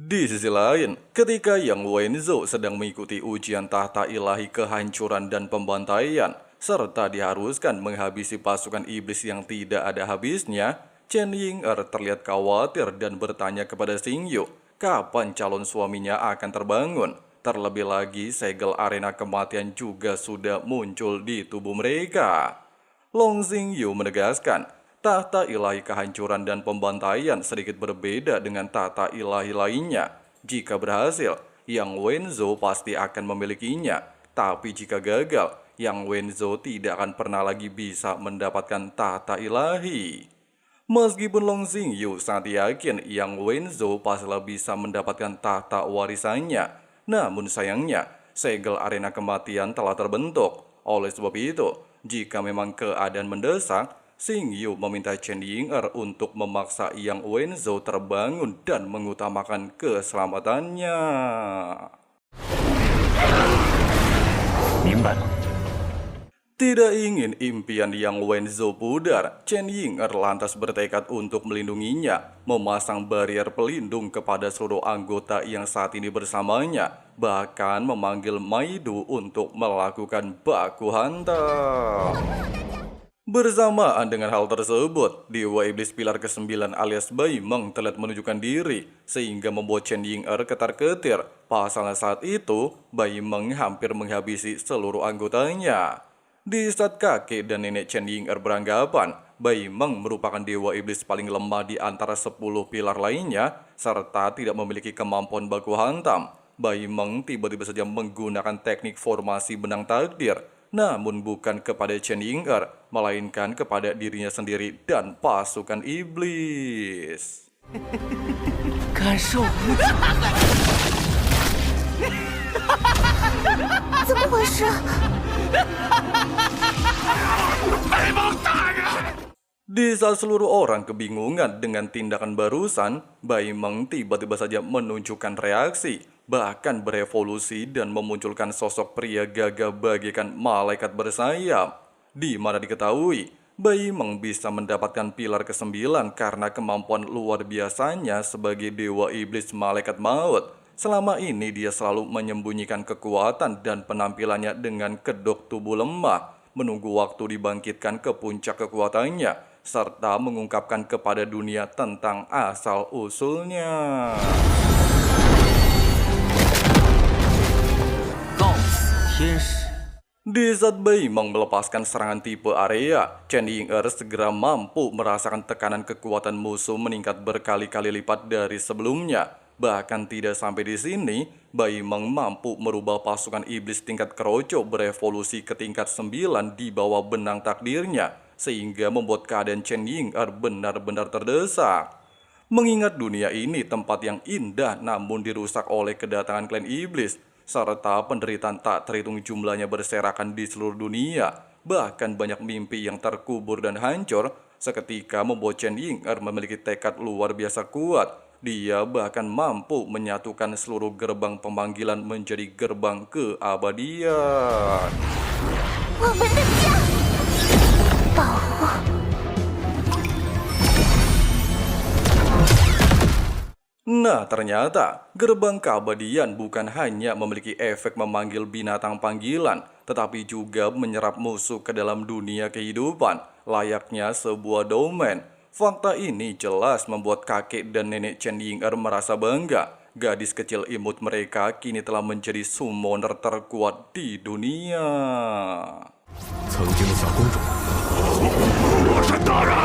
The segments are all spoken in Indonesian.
Di sisi lain, ketika Yang Wenzhou sedang mengikuti ujian tahta ilahi kehancuran dan pembantaian, serta diharuskan menghabisi pasukan iblis yang tidak ada habisnya, Chen Ying'er terlihat khawatir dan bertanya kepada Xingyu, kapan calon suaminya akan terbangun. Terlebih lagi, segel arena kematian juga sudah muncul di tubuh mereka. Long Xingyu menegaskan, tahta ilahi kehancuran dan pembantaian sedikit berbeda dengan tahta ilahi lainnya. Jika berhasil, Yang Wenzhou pasti akan memilikinya. Tapi jika gagal, Yang Wenzhou tidak akan pernah lagi bisa mendapatkan tahta ilahi. Meskipun Long Xingyu sangat yakin Yang Wenzhou pastilah bisa mendapatkan tahta warisannya, namun sayangnya, segel arena kematian telah terbentuk. Oleh sebab itu, jika memang keadaan mendesak, Xingyu meminta Chen Ying'er untuk memaksa Yang Wenzhou terbangun dan mengutamakan keselamatannya. 明白了。 Tidak ingin impian Yang Wenzhou pudar, Chen Ying'er lantas bertekad untuk melindunginya, memasang barrier pelindung kepada seluruh anggota yang saat ini bersamanya, bahkan memanggil Maidu untuk melakukan baku hantam. Bersamaan dengan hal tersebut, Dewa Iblis Pilar ke-9 alias Bai Meng terlihat menunjukkan diri, sehingga membuat Chen Ying'er ketar-ketir. Pasalnya saat itu, Bai Meng hampir menghabisi seluruh anggotanya. Di saat kakek dan nenek Chen Ying'er beranggapan, Bai Meng merupakan dewa iblis paling lemah di antara 10 pilar lainnya, serta tidak memiliki kemampuan baku hantam. Bai Meng tiba-tiba saja menggunakan teknik formasi benang takdir, namun bukan kepada Chen Ying'er, melainkan kepada dirinya sendiri dan pasukan iblis. 感受无尽。怎么回事？ Di saat seluruh orang kebingungan dengan tindakan barusan, Bai Meng tiba-tiba saja menunjukkan reaksi, bahkan berevolusi dan memunculkan sosok pria gagah bagaikan malaikat bersayap. Di mana diketahui, Bai Meng bisa mendapatkan pilar ke-9 karena kemampuan luar biasanya sebagai dewa iblis malaikat maut. Selama ini dia selalu menyembunyikan kekuatan dan penampilannya dengan kedok tubuh lemah, menunggu waktu dibangkitkan ke puncak kekuatannya, serta mengungkapkan kepada dunia tentang asal-usulnya. 告死天使。 Di saat Bai Meng melepaskan serangan tipe area, Chen Ying'er segera mampu merasakan tekanan kekuatan musuh meningkat berkali-kali lipat dari sebelumnya. Bahkan tidak sampai di sini, Bai Meng mampu merubah pasukan iblis tingkat keroco berevolusi ke tingkat 9 di bawah benang takdirnya, sehingga membuat keadaan Chen Ying'er benar-benar terdesak. Mengingat dunia ini tempat yang indah namun dirusak oleh kedatangan klan iblis, serta penderitaan tak terhitung jumlahnya berserakan di seluruh dunia, bahkan banyak mimpi yang terkubur dan hancur, seketika membuat Chen Ying'er memiliki tekad luar biasa kuat. Dia bahkan mampu menyatukan seluruh gerbang pemanggilan menjadi gerbang keabadian. 我们的家，保护。 Nah, ternyata gerbang keabadian bukan hanya memiliki efek memanggil binatang panggilan, tetapi juga menyerap musuh ke dalam dunia kehidupan, layaknya sebuah domain. Fakta ini jelas membuat kakek dan nenek Chen Ying'er merasa bangga. Gadis kecil imut mereka kini telah menjadi summoner terkuat di dunia. 曾经的小公主，我是大人。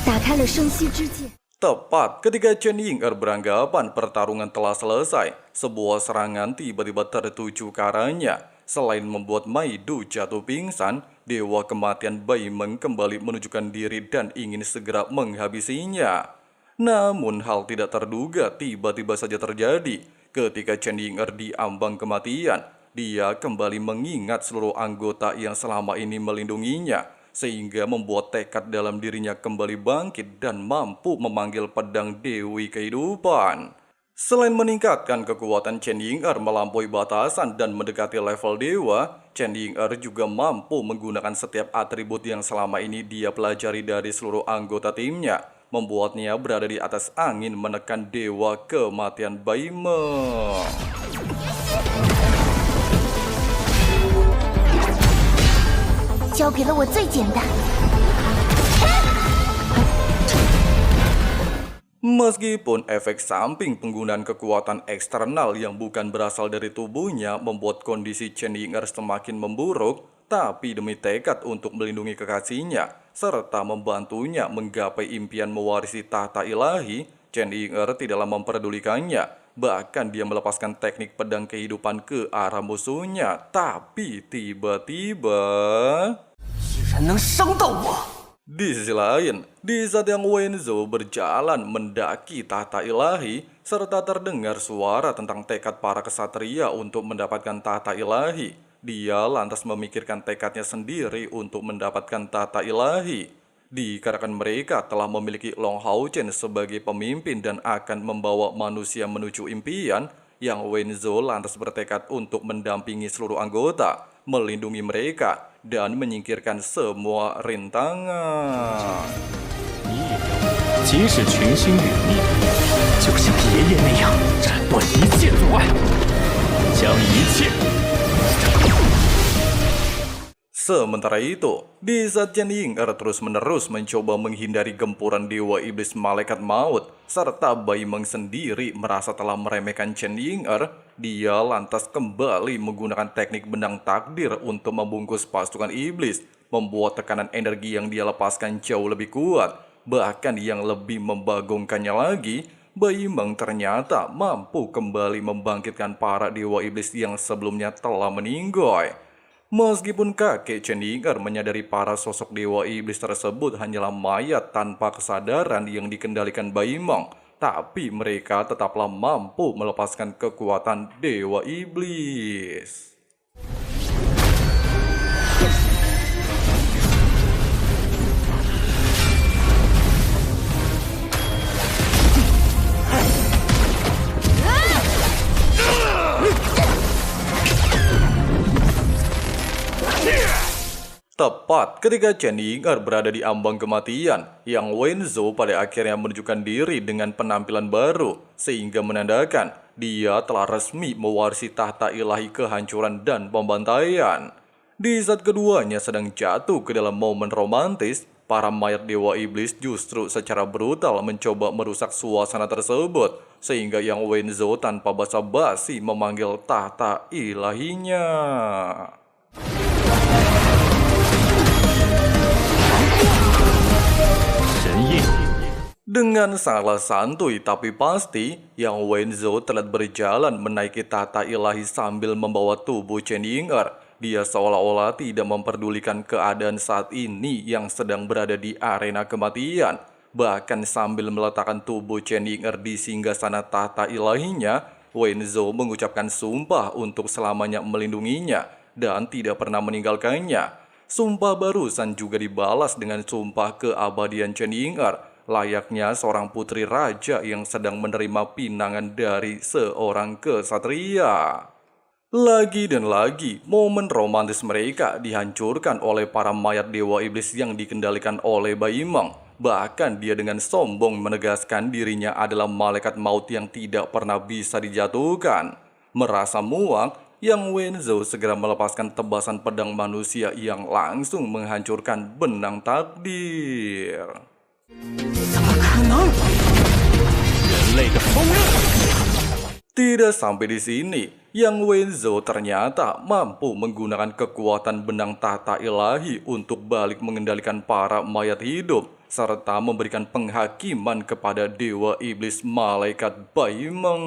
打开了生息之界。 Tepat ketika Chen Ying'er beranggapan pertarungan telah selesai, sebuah serangan tiba-tiba tertuju ke arahnya. Selain membuat Maidu jatuh pingsan, Dewa Kematian Bai Meng kembali menunjukkan diri dan ingin segera menghabisinya. Namun hal tidak terduga tiba-tiba saja terjadi. Ketika Chen Ying'er di ambang kematian, dia kembali mengingat seluruh anggota yang selama ini melindunginya, sehingga membuat tekad dalam dirinya kembali bangkit dan mampu memanggil pedang Dewi Kehidupan. Selain meningkatkan kekuatan Chen Ying'er melampaui batasan dan mendekati level dewa, Chen Ying'er juga mampu menggunakan setiap atribut yang selama ini dia pelajari dari seluruh anggota timnya. membuatnya berada di atas angin menekan dewa kematian Baimeng. 交给了我最简单。 Meskipun efek samping penggunaan kekuatan eksternal yang bukan berasal dari tubuhnya membuat kondisi Chen Ying'er semakin memburuk, tapi demi tekad untuk melindungi kekasihnya serta membantunya menggapai impian mewarisi tahta ilahi, Chen Ying'er tidaklah memperdulikannya. Bahkan dia melepaskan teknik pedang kehidupan ke arah musuhnya. Tapi tiba-tiba... 居然能伤到我！ Di sisi lain, di saat yang Wenzhou berjalan mendaki tahta ilahi, serta terdengar suara tentang tekad para kesatria untuk mendapatkan tahta ilahi, dia lantas memikirkan tekadnya sendiri untuk mendapatkan tahta ilahi. Dikarenakan mereka telah memiliki Long Haochen sebagai pemimpin dan akan membawa manusia menuju impian, yang Wenzhou lantas bertekad untuk mendampingi seluruh anggota, melindungi mereka, dan menyingkirkan semua rintangan. 你也要即使群星陨灭，就像爷爷那样斩断一切阻碍，将一切。 Sementara itu, di saat Chen Ying'er terus-menerus mencoba menghindari gempuran dewa iblis malaikat maut, serta Baimeng sendiri merasa telah meremehkan Chen Ying'er, dia lantas kembali menggunakan teknik benang takdir untuk membungkus pasukan iblis, membuat tekanan energi yang dia lepaskan jauh lebih kuat. Bahkan yang lebih membagongkannya lagi, Baimeng ternyata mampu kembali membangkitkan para dewa iblis yang sebelumnya telah meninggoy. Meskipun kakek Chen Ying'er menyadari para sosok dewa iblis tersebut hanyalah mayat tanpa kesadaran yang dikendalikan Baimeng, tapi mereka tetaplah mampu melepaskan kekuatan dewa iblis. Tepat ketika Chen Ying'er berada di ambang kematian, Yang Wenzhou pada akhirnya menunjukkan diri dengan penampilan baru, sehingga menandakan dia telah resmi mewarisi tahta ilahi kehancuran dan pembantaian. Di saat keduanya sedang jatuh ke dalam momen romantis, para mayat dewa iblis justru secara brutal mencoba merusak suasana tersebut, sehingga Yang Wenzhou tanpa basa-basi memanggil tahta ilahinya. Dengan sangatlah santuy tapi pasti, Yang Wenzhou telah berjalan menaiki tahta ilahi sambil membawa tubuh Chen Ying'er. Dia seolah-olah tidak memperdulikan keadaan saat ini yang sedang berada di arena kematian. Bahkan sambil meletakkan tubuh Chen Ying'er di singgasana tahta ilahinya, Wenzhou mengucapkan sumpah untuk selamanya melindunginya dan tidak pernah meninggalkannya. Sumpah barusan juga dibalas dengan sumpah keabadian Chen Ying'er, layaknya seorang putri raja yang sedang menerima pinangan dari seorang kesatria. Lagi dan lagi, momen romantis mereka dihancurkan oleh para mayat dewa iblis yang dikendalikan oleh Baimeng. Bahkan dia dengan sombong menegaskan dirinya adalah malaikat maut yang tidak pernah bisa dijatuhkan. Merasa muak, Yang Wenzhou segera melepaskan tebasan pedang manusia yang langsung menghancurkan benang takdir. 怎么可能？人类的锋刃。 Tidak sampai di sini, Yang Wenzhou ternyata mampu menggunakan kekuatan benang tahta ilahi untuk balik mengendalikan para mayat hidup, serta memberikan penghakiman kepada dewa iblis malaikat Baimeng.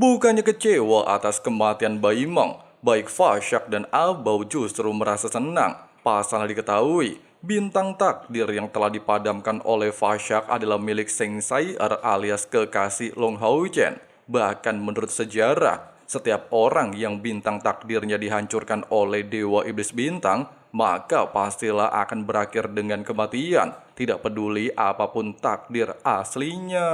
Bukannya kecewa atas kematian Baimeng, baik Fashak dan Abao justru merasa senang. Pasalnya diketahui, bintang takdir yang telah dipadamkan oleh Fashak adalah milik Seng Sai'er alias kekasih Long Haochen. Bahkan menurut sejarah, setiap orang yang bintang takdirnya dihancurkan oleh Dewa Iblis Bintang, maka pastilah akan berakhir dengan kematian, tidak peduli apapun takdir aslinya.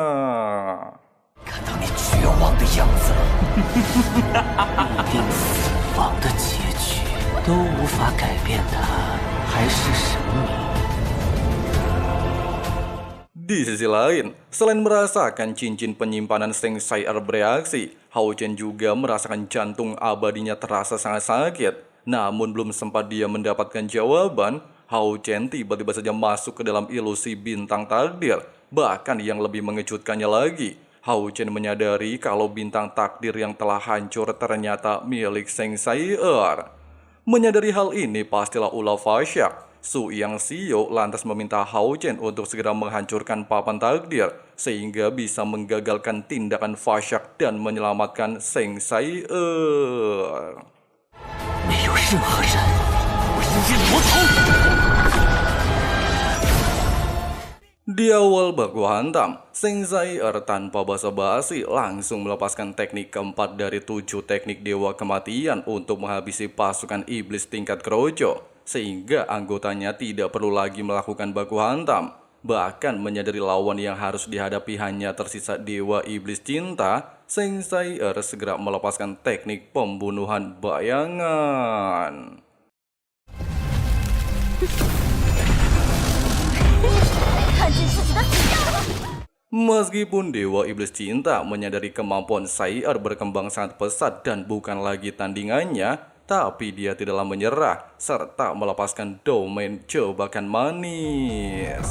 看到你绝望的样子了，一定死亡的结局都无法改变他还是神明。 Di sisi lain, selain merasakan cincin penyimpanan Seng Sai Er bereaksi, Hao Chen juga merasakan jantung abadinya terasa sangat sakit. Namun belum sempat dia mendapatkan jawaban, Hao Chen tiba-tiba saja masuk ke dalam ilusi bintang takdir. Bahkan yang lebih mengejutkannya lagi, Hao Chen menyadari kalau bintang takdir yang telah hancur ternyata milik Seng Sai Er. Menyadari hal ini pastilah ulah Fasyak. Su Yang Xiao lantas meminta Hao Chen untuk segera menghancurkan papan takdir sehingga bisa menggagalkan tindakan Fasyak dan menyelamatkan Seng Sai Er. 没有任何人会因为魔头。 Di awal baku hantam, Seng Sai Er tanpa basa-basi langsung melepaskan teknik keempat dari 7 teknik Dewa Kematian untuk menghabisi pasukan iblis tingkat keroco, sehingga anggotanya tidak perlu lagi melakukan baku hantam. Bahkan menyadari lawan yang harus dihadapi hanya tersisa Dewa Iblis Cinta, Seng Sai Er segera melepaskan teknik pembunuhan bayangan. Meskipun Dewa Iblis Cinta menyadari kemampuan Sai Er berkembang sangat pesat dan bukan lagi tandingannya, tapi dia tidaklah menyerah serta melepaskan domain jebakan manis.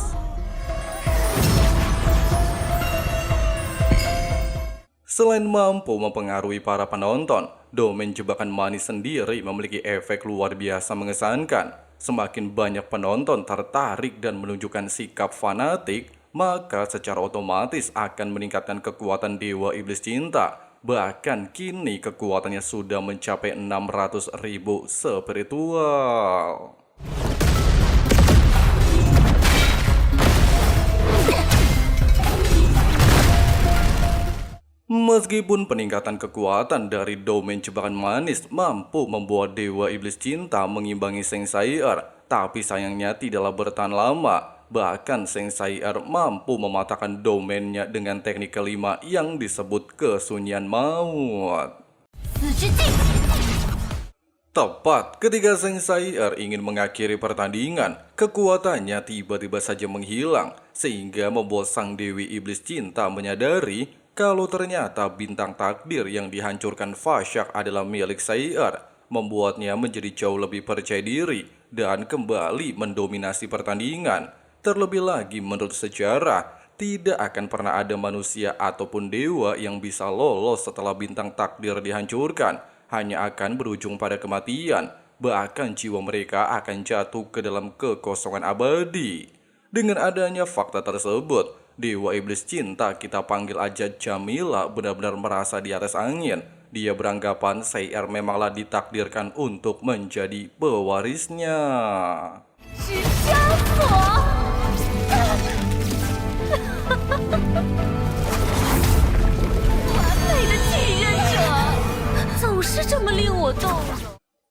Selain mampu mempengaruhi para penonton, domain jebakan manis sendiri memiliki efek luar biasa mengesankan. Semakin banyak penonton tertarik dan menunjukkan sikap fanatik, maka secara otomatis akan meningkatkan kekuatan Dewa Iblis Cinta. Bahkan kini kekuatannya sudah mencapai 600.000 spiritual. Meskipun peningkatan kekuatan dari domain jebakan manis mampu membuat Dewa Iblis Cinta mengimbangi Seng Sai Er, tapi sayangnya tidaklah bertahan lama. Bahkan Seng Sai Er mampu mematahkan domainnya dengan teknik kelima yang disebut kesunyian maut. Tepat ketika Seng Sai Er ingin mengakhiri pertandingan, kekuatannya tiba-tiba saja menghilang, sehingga membuat Sang Dewi Iblis Cinta menyadari kalau ternyata bintang takdir yang dihancurkan Fasyak adalah milik Sai Er, membuatnya menjadi jauh lebih percaya diri dan kembali mendominasi pertandingan. Terlebih lagi menurut sejarah, tidak akan pernah ada manusia ataupun dewa yang bisa lolos setelah bintang takdir dihancurkan. Hanya akan berujung pada kematian, bahkan jiwa mereka akan jatuh ke dalam kekosongan abadi. Dengan adanya fakta tersebut, Dewa Iblis Cinta, kita panggil aja Jamila, benar-benar merasa di atas angin. Dia beranggapan Sai Er memanglah ditakdirkan untuk menjadi pewarisnya.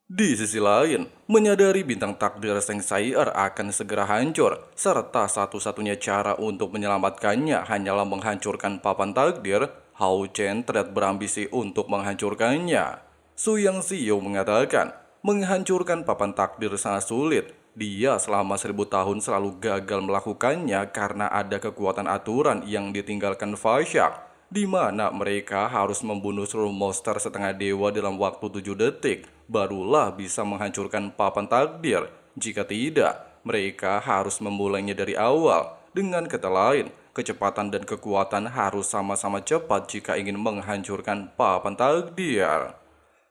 Di sisi lain, menyadari bintang takdir Seng Sai Er akan segera hancur, serta satu-satunya cara untuk menyelamatkannya hanyalah menghancurkan papan takdir, Hao Chen terlihat berambisi untuk menghancurkannya. Su Yang Xiao mengatakan, menghancurkan papan takdir sangat sulit. Dia selama 1000 tahun selalu gagal melakukannya karena ada kekuatan aturan yang ditinggalkan Fasyak, di mana mereka harus membunuh seluruh monster setengah dewa dalam waktu 7 detik, barulah bisa menghancurkan papan takdir. Jika tidak, mereka harus memulainya dari awal. Dengan kata lain, kecepatan dan kekuatan harus sama-sama cepat jika ingin menghancurkan papan takdir.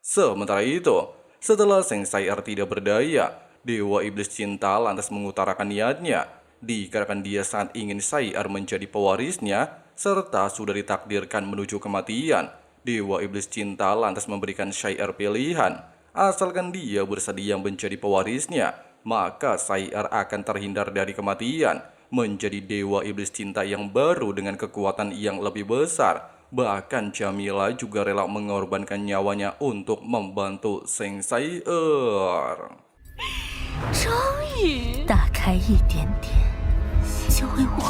Sementara itu, setelah Seng Sai Er tidak berdaya, Dewa Iblis Cinta lantas mengutarakan niatnya. Dikarenakan dia sangat ingin Sai Er menjadi pewarisnya, serta sudah ditakdirkan menuju kematian, Dewa Iblis Cinta lantas memberikan Sai Er pilihan. Asalkan dia bersedia menjadi pewarisnya, maka Sai Er akan terhindar dari kematian, menjadi Dewa Iblis Cinta yang baru dengan kekuatan yang lebih besar. Bahkan Jamila juga rela mengorbankan nyawanya untuk membantu Seng Sai Er. 终于打开一点点，就为我，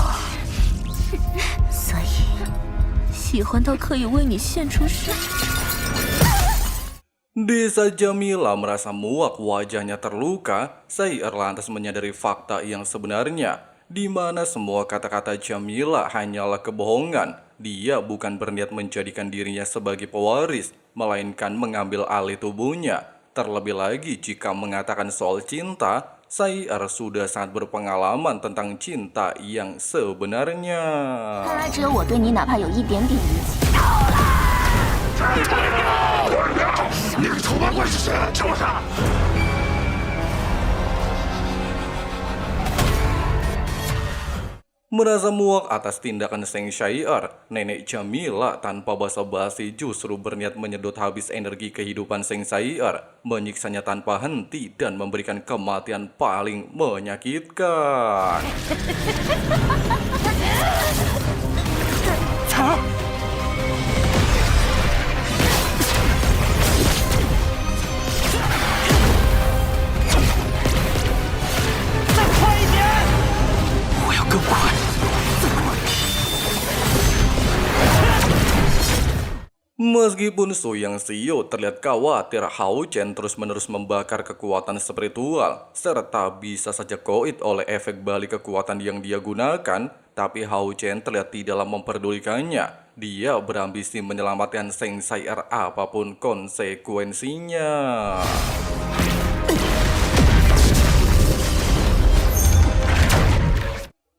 所以现喜欢到可以为你献出身。 Di saat Jamila merasa muak wajahnya terluka, Sair lantas menyadari fakta yang sebenarnya, di mana semua kata-kata Jamila hanyalah kebohongan. Dia bukan berniat menjadikan dirinya sebagai pewaris, melainkan mengambil alih tubuhnya. Terlebih lagi jika mengatakan soal cinta, Sair sudah sangat berpengalaman tentang cinta yang sebenarnya. 看来只有我对你哪怕有一点点理解。 那个丑八怪是谁？救他！ Merasa muak atas tindakan Seng Syair, nenek Jamila tanpa basa-basi justru berniat menyedot habis energi kehidupan Seng Syair, menyiksanya tanpa henti dan memberikan kematian paling menyakitkan. 我要更快。 Meskipun Su Yang Xiu terlihat khawatir Hao Chen terus-menerus membakar kekuatan spiritual, serta bisa saja koit oleh efek balik kekuatan yang dia gunakan, tapi Hao Chen terlihat tidaklah memperdulikannya. Dia berambisi menyelamatkan Seng Syair apapun konsekuensinya.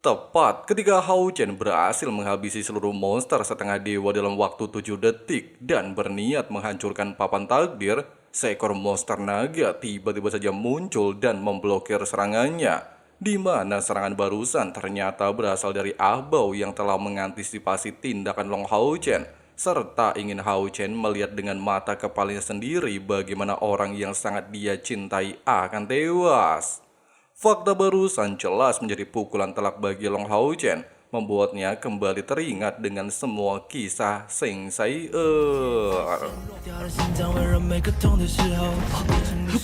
Tepat ketika Hao Chen berhasil menghabisi seluruh monster setengah dewa dalam waktu 7 detik dan berniat menghancurkan papan takdir, seekor monster naga tiba-tiba saja muncul dan memblokir serangannya. Di mana serangan barusan ternyata berasal dari Ah Bao yang telah mengantisipasi tindakan Long Hao Chen, serta ingin Hao Chen melihat dengan mata kepalanya sendiri bagaimana orang yang sangat dia cintai akan tewas. Fakta barusan jelas menjadi pukulan telak bagi Long Hao Chen, membuatnya kembali teringat dengan semua kisah Seng Syair.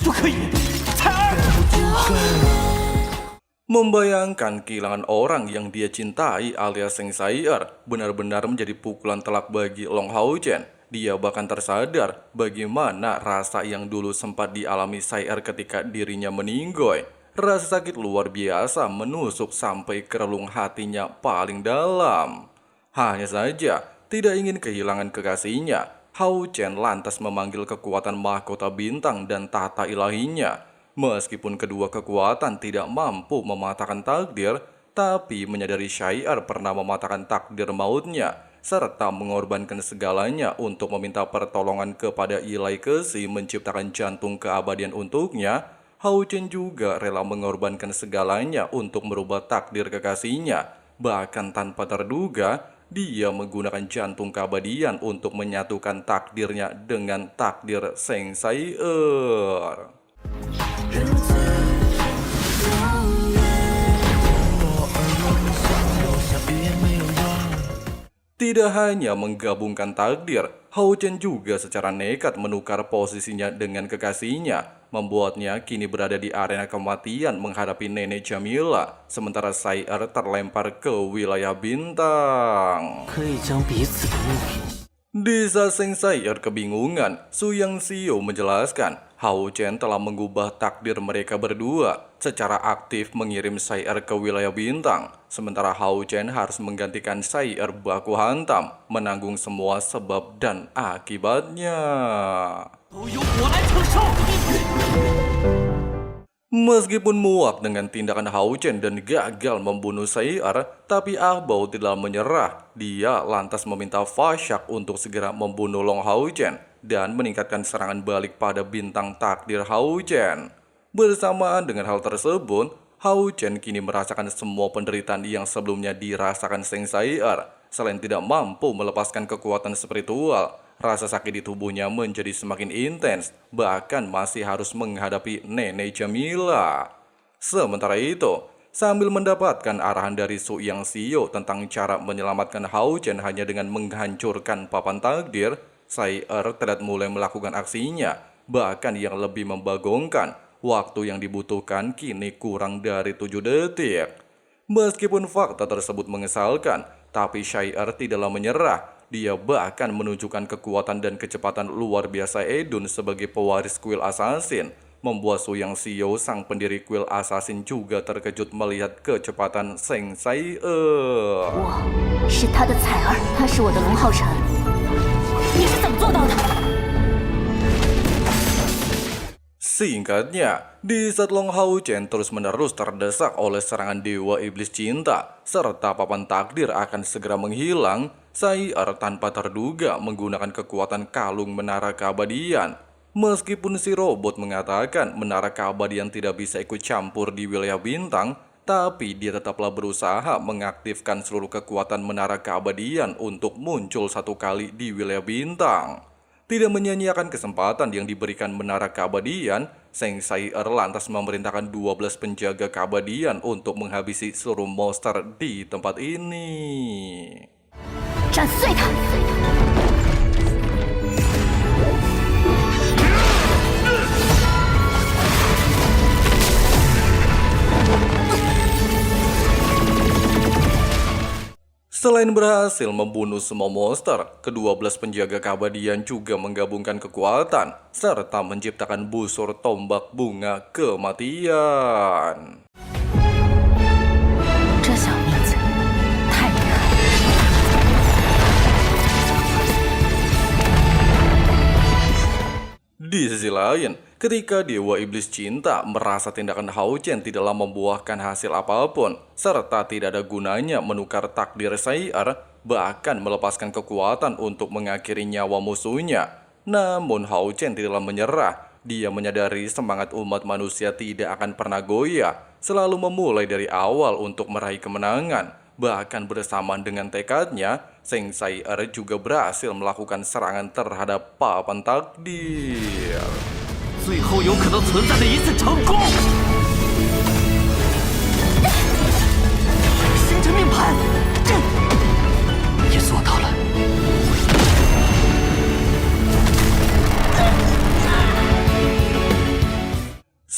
不可以，彩儿！ Membayangkan kehilangan orang yang dia cintai alias Seng Syair benar-benar menjadi pukulan telak bagi Long Hao Chen. Dia bahkan tersadar bagaimana rasa yang dulu sempat dialami Syair ketika dirinya meninggoy. Rasa sakit luar biasa menusuk sampai ke relung hatinya paling dalam. Hanya saja, tidak ingin kehilangan kekasihnya, Hao Chen lantas memanggil kekuatan mahkota bintang dan tahta ilahinya. Meskipun kedua kekuatan tidak mampu mematahkan takdir, tapi menyadari Syair pernah mematahkan takdir mautnya, serta mengorbankan segalanya untuk meminta pertolongan kepada Ilahi Kesi menciptakan jantung keabadian untuknya, Hao Chen juga rela mengorbankan segalanya untuk merubah takdir kekasihnya. Bahkan tanpa terduga, dia menggunakan jantung keabadian untuk menyatukan takdirnya dengan takdir Seng Syair. Tidak hanya menggabungkan takdir, Hao Chen juga secara nekat menukar posisinya dengan kekasihnya, membuatnya kini berada di arena kematian menghadapi nenek Jamila, sementara Syair terlempar ke wilayah bintang. 可以将彼此的物品 Di saat Seng Syair kebingungan, Su Yang Xiu menjelaskan Hao Chen telah mengubah takdir mereka berdua, secara aktif mengirim Syair ke wilayah bintang, sementara Hao Chen harus menggantikan Syair baku hantam, menanggung semua sebab dan akibatnya. 都由我来承受。 Meskipun muak dengan tindakan Hao Chen dan gagal membunuh Syair, tapi Ah Bao tidak menyerah. Dia lantas meminta Fashak untuk segera membunuh Long Hao Chen dan meningkatkan serangan balik pada bintang takdir Hao Chen. Bersamaan dengan hal tersebut, Hao Chen kini merasakan semua penderitaan yang sebelumnya dirasakan Seng Syair. Selain tidak mampu melepaskan kekuatan spiritual, rasa sakit di tubuhnya menjadi semakin intens, bahkan masih harus menghadapi nenek Jamila. Sementara itu, sambil mendapatkan arahan dari Su Yang Xiu tentang cara menyelamatkan Hao Chen hanya dengan menghancurkan papan takdir, Syair terlihat mulai melakukan aksinya, bahkan yang lebih membagongkan. Waktu yang dibutuhkan kini kurang dari 7 detik. Meskipun fakta tersebut mengesalkan, tapi Syair tidaklah menyerah. Dia bahkan menunjukkan kekuatan dan kecepatan luar biasa Edun sebagai pewaris kuil assassin, membuat Su Yang Xiao, sang pendiri kuil assassin, juga terkejut melihat kecepatan Seng Sai. 我是他的彩儿，他是我的龙皓晨。你是怎么做到的？ Singkatnya, di saat Long Hao Chen terus-menerus terdesak oleh serangan Dewa Iblis Cinta, serta papan takdir akan segera menghilang, Sai Er tanpa terduga menggunakan kekuatan kalung menara keabadian. Meskipun si robot mengatakan menara keabadian tidak bisa ikut campur di wilayah bintang, tapi dia tetaplah berusaha mengaktifkan seluruh kekuatan menara keabadian untuk muncul satu kali di wilayah bintang. Tidak menyia-nyiakan kesempatan yang diberikan menara keabadian, Seng Sai Er lantas memerintahkan 12 penjaga keabadian untuk menghabisi seluruh monster di tempat ini. 斩碎他！ Selain berhasil membunuh semua monster, ke-12 penjaga keabadian juga menggabungkan kekuatan, serta menciptakan busur tombak bunga kematian. 这小妮子太厉害了。 Di sisi lain, ketika Dewa Iblis Cinta merasa tindakan Hao Chen tidaklah membuahkan hasil apapun, serta tidak ada gunanya menukar takdir Sai Er, bahkan melepaskan kekuatan untuk mengakhiri nyawa musuhnya. Namun Hao Chen tidaklah menyerah. Dia menyadari semangat umat manusia tidak akan pernah goyah, selalu memulai dari awal untuk meraih kemenangan. Bahkan bersamaan dengan tekadnya, Seng Sai Er juga berhasil melakukan serangan terhadap papan takdir. 最后有可能存在的一次成功。星辰命盘，也做到了。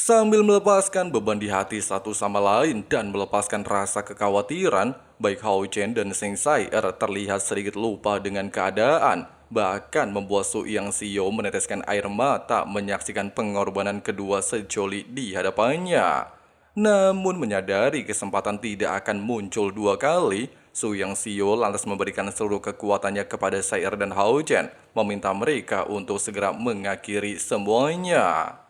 Sambil melepaskan beban di hati satu sama lain dan melepaskan rasa kekhawatiran, baik Hao Chen dan Seng Sai Er terlihat sedikit lupa dengan keadaan, bahkan membuat Su Yang Xiao meneteskan air mata menyaksikan pengorbanan kedua sejoli di hadapannya. Namun menyadari kesempatan tidak akan muncul dua kali, Su Yang Xiao lantas memberikan seluruh kekuatannya kepada Sai Er dan Hao Chen, meminta mereka untuk segera mengakhiri semuanya.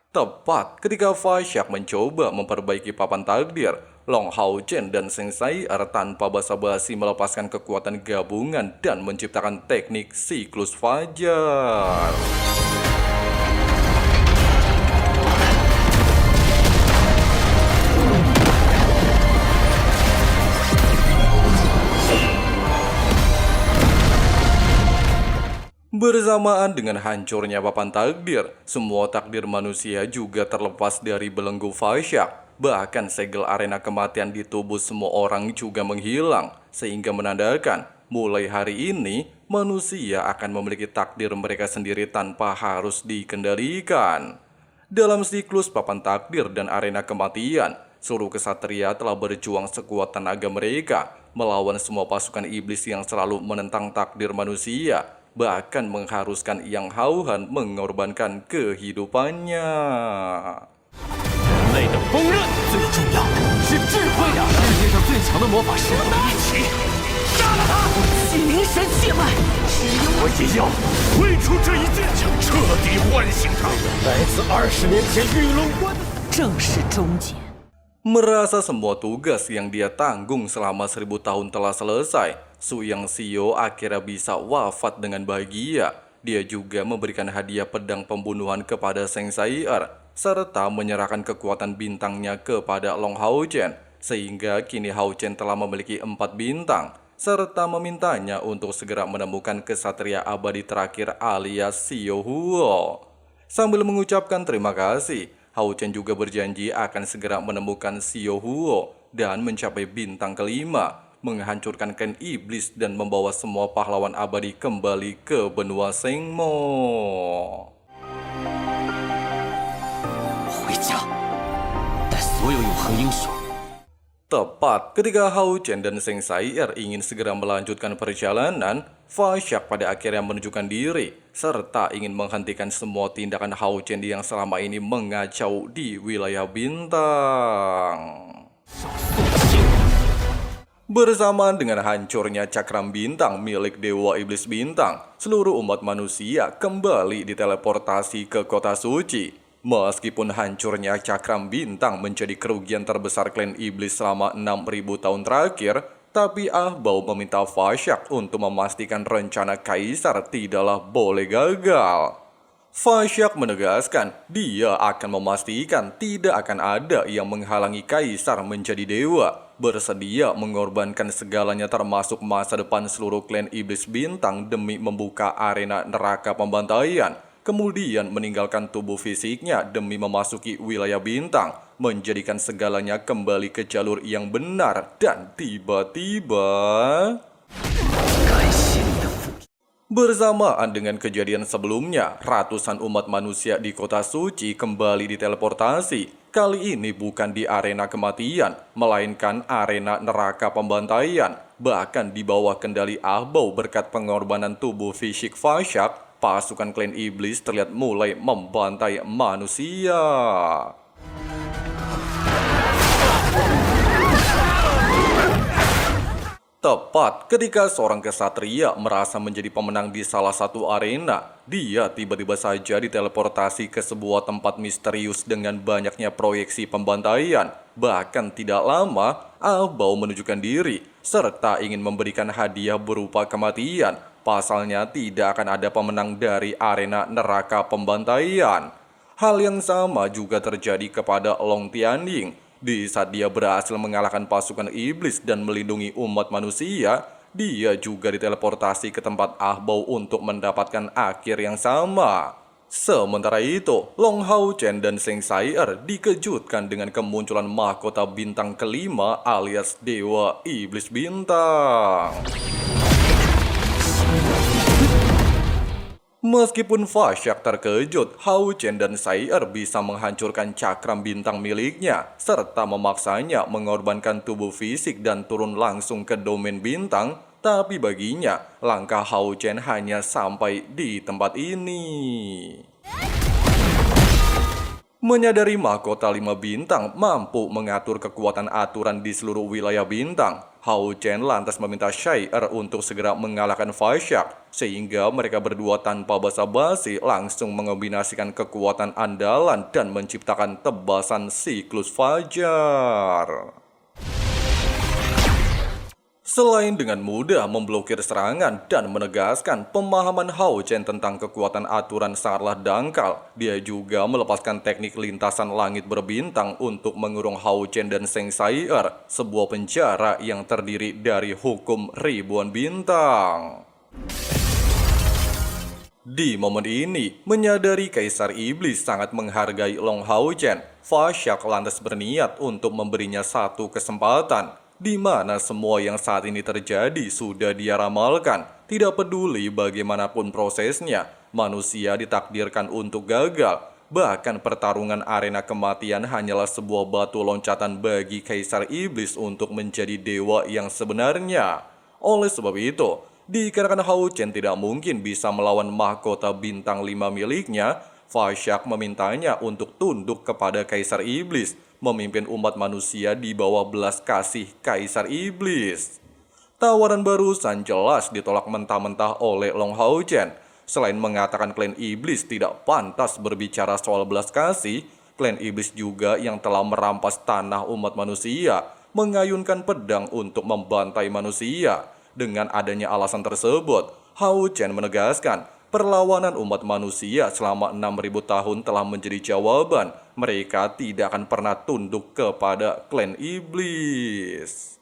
Tepat ketika Fasyak mencoba memperbaiki papan takdir, Long Hao Chen dan Seng Sai Er tanpa basa-basi melepaskan kekuatan gabungan dan menciptakan teknik siklus fajar. Bersamaan dengan hancurnya papan takdir, semua takdir manusia juga terlepas dari belenggu Fasyak. Bahkan segel arena kematian di tubuh semua orang juga menghilang, sehingga menandakan mulai hari ini manusia akan memiliki takdir mereka sendiri tanpa harus dikendalikan. Dalam siklus papan takdir dan arena kematian, seluruh kesatria telah berjuang sekuat tenaga mereka melawan semua pasukan iblis yang selalu menentang takdir manusia, bahkan mengharuskan Yang Hao Han mengorbankan kehidupannya. 人类的锋刃最重要的是智慧呀！世界上最强的魔法师，我们一起杀了他！启灵神血脉，我也要挥出这一剑，将彻底唤醒他。来自20年前玉龙关的正式终结。 Merasa semua tugas yang dia tanggung selama 1000 tahun telah selesai, Su Yang Xiao akhirnya bisa wafat dengan bahagia. Dia juga memberikan hadiah pedang pembunuhan kepada Seng Sai Er, serta menyerahkan kekuatan bintangnya kepada Long Hao Chen, sehingga kini Hao Chen telah memiliki 4 bintang, serta memintanya untuk segera menemukan kesatria abadi terakhir alias Xiao Huo. Sambil mengucapkan terima kasih, Hao Chen juga berjanji akan segera menemukan Xiao Huo dan mencapai bintang kelima, menghancurkan Ken Iblis dan membawa semua pahlawan abadi kembali ke benua Sengmo. 回家，带所有永恒英雄 Tepat ketika Hao Chen dan Zheng Sai'er ingin segera melanjutkan perjalanan, Fa Xiak pada akhirnya menunjukkan diri, serta ingin menghentikan semua tindakan Hao Chen yang selama ini mengacau di wilayah bintang. Bersamaan dengan hancurnya cakram bintang milik Dewa Iblis Bintang, seluruh umat manusia kembali diteleportasi ke kota suci. Meskipun hancurnya cakram bintang menjadi kerugian terbesar klan iblis selama 6.000 tahun terakhir, tapi Ah Bao meminta Fa Xiak untuk memastikan rencana Kaisar tidaklah boleh gagal. Fa Xiak menegaskan dia akan memastikan tidak akan ada yang menghalangi Kaisar menjadi dewa, bersedia mengorbankan segalanya termasuk masa depan seluruh klan iblis bintang demi membuka arena neraka pembantaian. Kemudian meninggalkan tubuh fisiknya demi memasuki wilayah bintang, menjadikan segalanya kembali ke jalur yang benar, dan tiba-tiba... Bersamaan dengan kejadian sebelumnya, ratusan umat manusia di kota suci kembali diteleportasi. Kali ini bukan di arena kematian, melainkan arena neraka pembantaian. Bahkan di bawah kendali Ah Bao berkat pengorbanan tubuh fisik Fa Xiak, pasukan klan iblis terlihat mulai membantai manusia. Tepat ketika seorang kesatria merasa menjadi pemenang di salah satu arena, dia tiba-tiba saja diteleportasi ke sebuah tempat misterius dengan banyaknya proyeksi pembantaian. Bahkan tidak lama, Ah Bao menunjukkan diri, serta ingin memberikan hadiah berupa kematian. Pasalnya tidak akan ada pemenang dari arena neraka pembantaian. Hal yang sama juga terjadi kepada Long Tianying. Di saat dia berhasil mengalahkan pasukan iblis dan melindungi umat manusia, dia juga diteleportasi ke tempat Ah Bao untuk mendapatkan akhir yang sama. Sementara itu, Long Hao Chen dan Zheng Sai'er dikejutkan dengan kemunculan mahkota bintang kelima alias Dewa Iblis Bintang. Meskipun Fa Xiak terkejut, Hao Chen dan Sai'er bisa menghancurkan cakram bintang miliknya, serta memaksanya mengorbankan tubuh fisik dan turun langsung ke domain bintang, tapi baginya, langkah Hao Chen hanya sampai di tempat ini. Menyadari mahkota 5 bintang mampu mengatur kekuatan aturan di seluruh wilayah bintang, Hao Chen lantas meminta Sai'er untuk segera mengalahkan Fa Xiak, sehingga mereka berdua tanpa basa-basi langsung mengombinasikan kekuatan andalan dan menciptakan tebasan siklus fajar. Selain dengan mudah memblokir serangan dan menegaskan pemahaman Hao Chen tentang kekuatan aturan sangatlah dangkal, dia juga melepaskan teknik lintasan langit berbintang untuk mengurung Hao Chen dan Zheng Sai'er, sebuah penjara yang terdiri dari hukum ribuan bintang. Di momen ini, menyadari Kaisar Iblis sangat menghargai Long Hao Chen, Fa Xiak lantas berniat untuk memberinya satu kesempatan, di mana semua yang saat ini terjadi sudah dia ramalkan. Tidak peduli bagaimanapun prosesnya, manusia ditakdirkan untuk gagal. Bahkan pertarungan arena kematian hanyalah sebuah batu loncatan bagi Kaisar Iblis untuk menjadi dewa yang sebenarnya. Oleh sebab itu, dikarenakan Hao Chen tidak mungkin bisa melawan mahkota bintang 5 miliknya, Fa Xiak memintanya untuk tunduk kepada Kaisar Iblis, memimpin umat manusia di bawah belas kasih Kaisar Iblis. Tawaran barusan jelas ditolak mentah-mentah oleh Long Hao Chen. Selain mengatakan klan Iblis tidak pantas berbicara soal belas kasih, klan Iblis juga yang telah merampas tanah umat manusia, mengayunkan pedang untuk membantai manusia. Dengan adanya alasan tersebut, Hao Chen menegaskan perlawanan umat manusia selama 6.000 tahun telah menjadi jawaban. Mereka tidak akan pernah tunduk kepada klan iblis.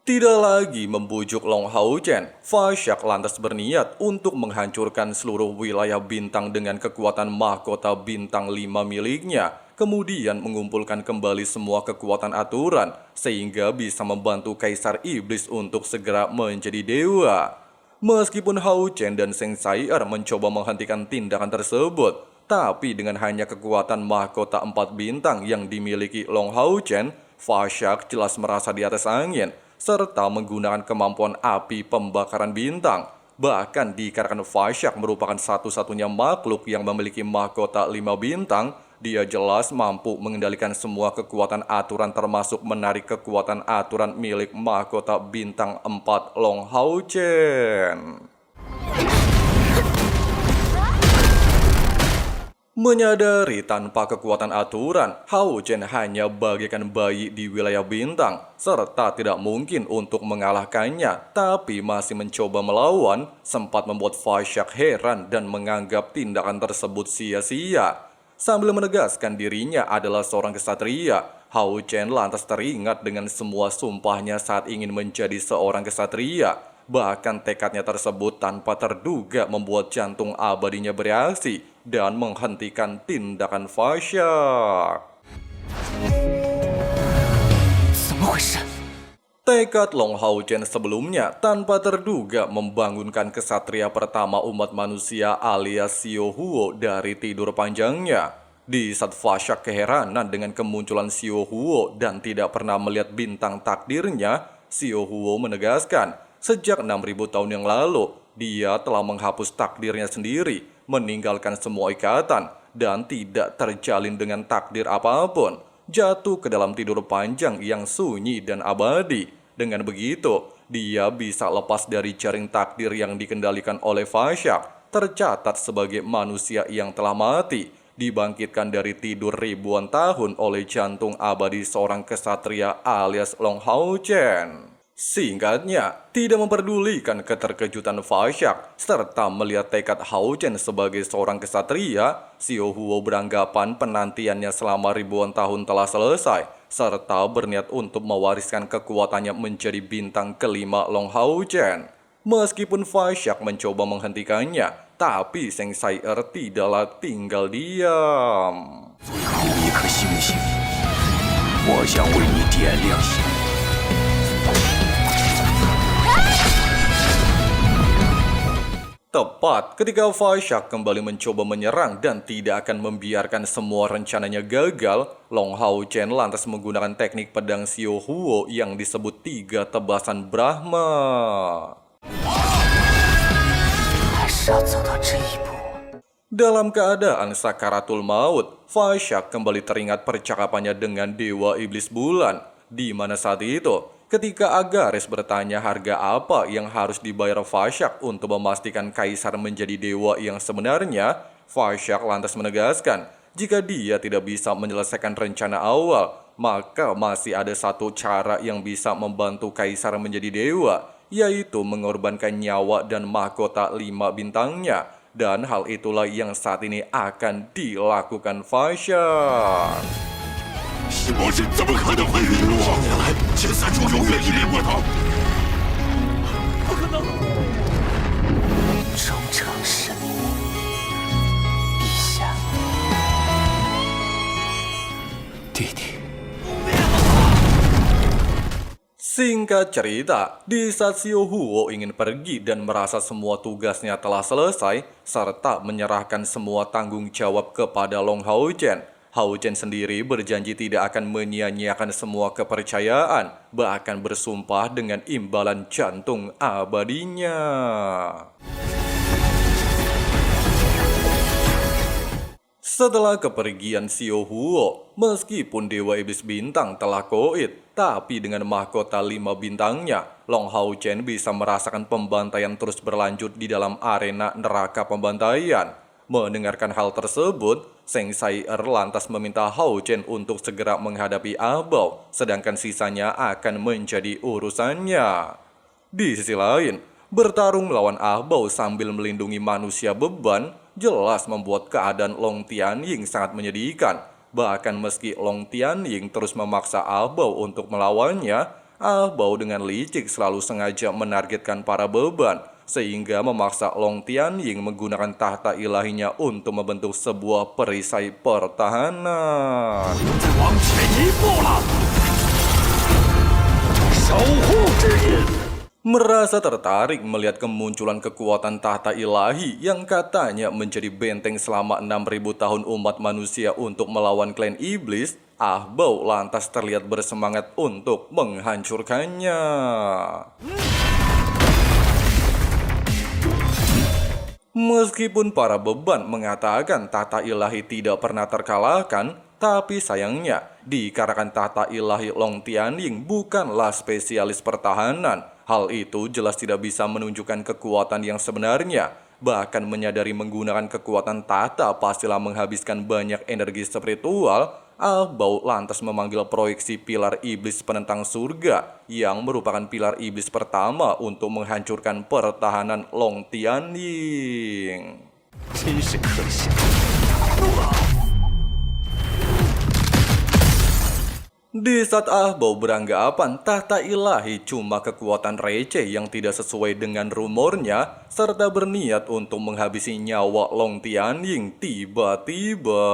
Tidak lagi membujuk Long Hao Chen, Fa Xiak lantas berniat untuk menghancurkan seluruh wilayah bintang dengan kekuatan mahkota bintang 5 miliknya. Kemudian mengumpulkan kembali semua kekuatan aturan, sehingga bisa membantu Kaisar Iblis untuk segera menjadi dewa. Meskipun Hao Chen dan Zheng Sai'er mencoba menghentikan tindakan tersebut, Tapi dengan hanya kekuatan mahkota 4 bintang yang dimiliki Long Hao Chen, Fasyak jelas merasa di atas angin, serta menggunakan kemampuan api pembakaran bintang. Bahkan dikarenakan Fasyak merupakan satu-satunya makhluk yang memiliki mahkota 5 bintang, dia jelas mampu mengendalikan semua kekuatan aturan termasuk menarik kekuatan aturan milik mahkota bintang 4 Long Hao Chen. Menyadari tanpa kekuatan aturan, Hao Chen hanya bagaikan bayi di wilayah bintang, serta tidak mungkin untuk mengalahkannya, tapi masih mencoba melawan, sempat membuat Fasyak heran dan menganggap tindakan tersebut sia-sia. Sambil menegaskan dirinya adalah seorang kesatria, Hao Chen lantas teringat dengan semua sumpahnya saat ingin menjadi seorang kesatria. Bahkan tekadnya tersebut tanpa terduga membuat jantung abadinya bereaksi dan menghentikan tindakan Fasyak. Tekad Long Hao Chen sebelumnya tanpa terduga membangunkan kesatria pertama umat manusia alias Xiao Huo dari tidur panjangnya. Di saat Fasyak keheranan dengan kemunculan Xiao Huo dan tidak pernah melihat bintang takdirnya, Xiao Huo menegaskan, sejak 6.000 tahun yang lalu, dia telah menghapus takdirnya sendiri, meninggalkan semua ikatan, dan tidak terjalin dengan takdir apapun, jatuh ke dalam tidur panjang yang sunyi dan abadi. Dengan begitu, dia bisa lepas dari jaring takdir yang dikendalikan oleh Fasyak, tercatat sebagai manusia yang telah mati, dibangkitkan dari tidur ribuan tahun oleh jantung abadi seorang kesatria alias Long Hao Chen. Singkatnya, tidak memperdulikan keterkejutan Fasyak, serta melihat tekad Hao Chen sebagai seorang kesatria, Xiao Huo beranggapan penantiannya selama ribuan tahun telah selesai, serta berniat untuk mewariskan kekuatannya menjadi bintang kelima Long Hao Chen. Meskipun Fasyak mencoba menghentikannya, tapi Seng Sai-er tidaklah tinggal diam. Tepat ketika Fasyak kembali mencoba menyerang dan tidak akan membiarkan semua rencananya gagal, Long Hao Chen lantas menggunakan teknik pedang Xiao Huo yang disebut 3 tebasan Brahma. Dalam keadaan sakaratul maut, Fasyak kembali teringat percakapannya dengan Dewa Iblis Bulan, di mana saat itu, ketika Agares bertanya harga apa yang harus dibayar Fasyak untuk memastikan Kaisar menjadi dewa yang sebenarnya, Fasyak lantas menegaskan, jika dia tidak bisa menyelesaikan rencana awal, maka masih ada satu cara yang bisa membantu Kaisar menjadi dewa, yaitu mengorbankan nyawa dan mahkota 5 bintangnya. Dan hal itulah yang saat ini akan dilakukan Fasyak. 我是怎么可能会陨落？年来，前3柱永远屹立不倒。不可能！忠诚神明，陛下，弟弟。 Singkat cerita, di saat Xiao Huo ingin pergi dan merasa semua tugasnya telah selesai, serta menyerahkan semua tanggung jawab kepada Long Hao Chen, Hao Chen sendiri berjanji tidak akan menyia-nyiakan semua kepercayaan, bahkan bersumpah dengan imbalan jantung abadinya. Setelah kepergian Xiao Huo, meskipun Dewa Iblis Bintang telah koit, tapi dengan mahkota 5 bintangnya, Long Hao Chen bisa merasakan pembantaian terus berlanjut di dalam arena neraka pembantaian. Mendengarkan hal tersebut, Seng Sai-er lantas meminta Hao Chen untuk segera menghadapi Abao, sedangkan sisanya akan menjadi urusannya. Di sisi lain, bertarung melawan Abao sambil melindungi manusia beban jelas membuat keadaan Long Tianying sangat menyedihkan. Bahkan meski Long Tianying terus memaksa Abao untuk melawannya, Abao dengan licik selalu sengaja menargetkan para beban, sehingga memaksa Long Tianying menggunakan tahta ilahinya untuk membentuk sebuah perisai pertahanan. 往前一步了，守护之印。Merasa tertarik melihat kemunculan kekuatan tahta ilahi yang katanya menjadi benteng selama 6.000 tahun umat manusia untuk melawan klan iblis, Ahbau lantas terlihat bersemangat untuk menghancurkannya. Meskipun para beban mengatakan tahta ilahi tidak pernah terkalahkan, tapi sayangnya dikarenakan tahta ilahi Long Tianying bukanlah spesialis pertahanan. Hal itu jelas tidak bisa menunjukkan kekuatan yang sebenarnya. Bahkan menyadari menggunakan kekuatan tahta pastilah menghabiskan banyak energi spiritual, Ahbau lantas memanggil proyeksi pilar iblis penentang surga yang merupakan pilar iblis pertama untuk menghancurkan pertahanan Long Tianying. 真是可笑。 Di saat Ahbau beranggapan tahta ilahi cuma kekuatan receh yang tidak sesuai dengan rumornya, serta berniat untuk menghabisi nyawa Long Tianying, tiba-tiba...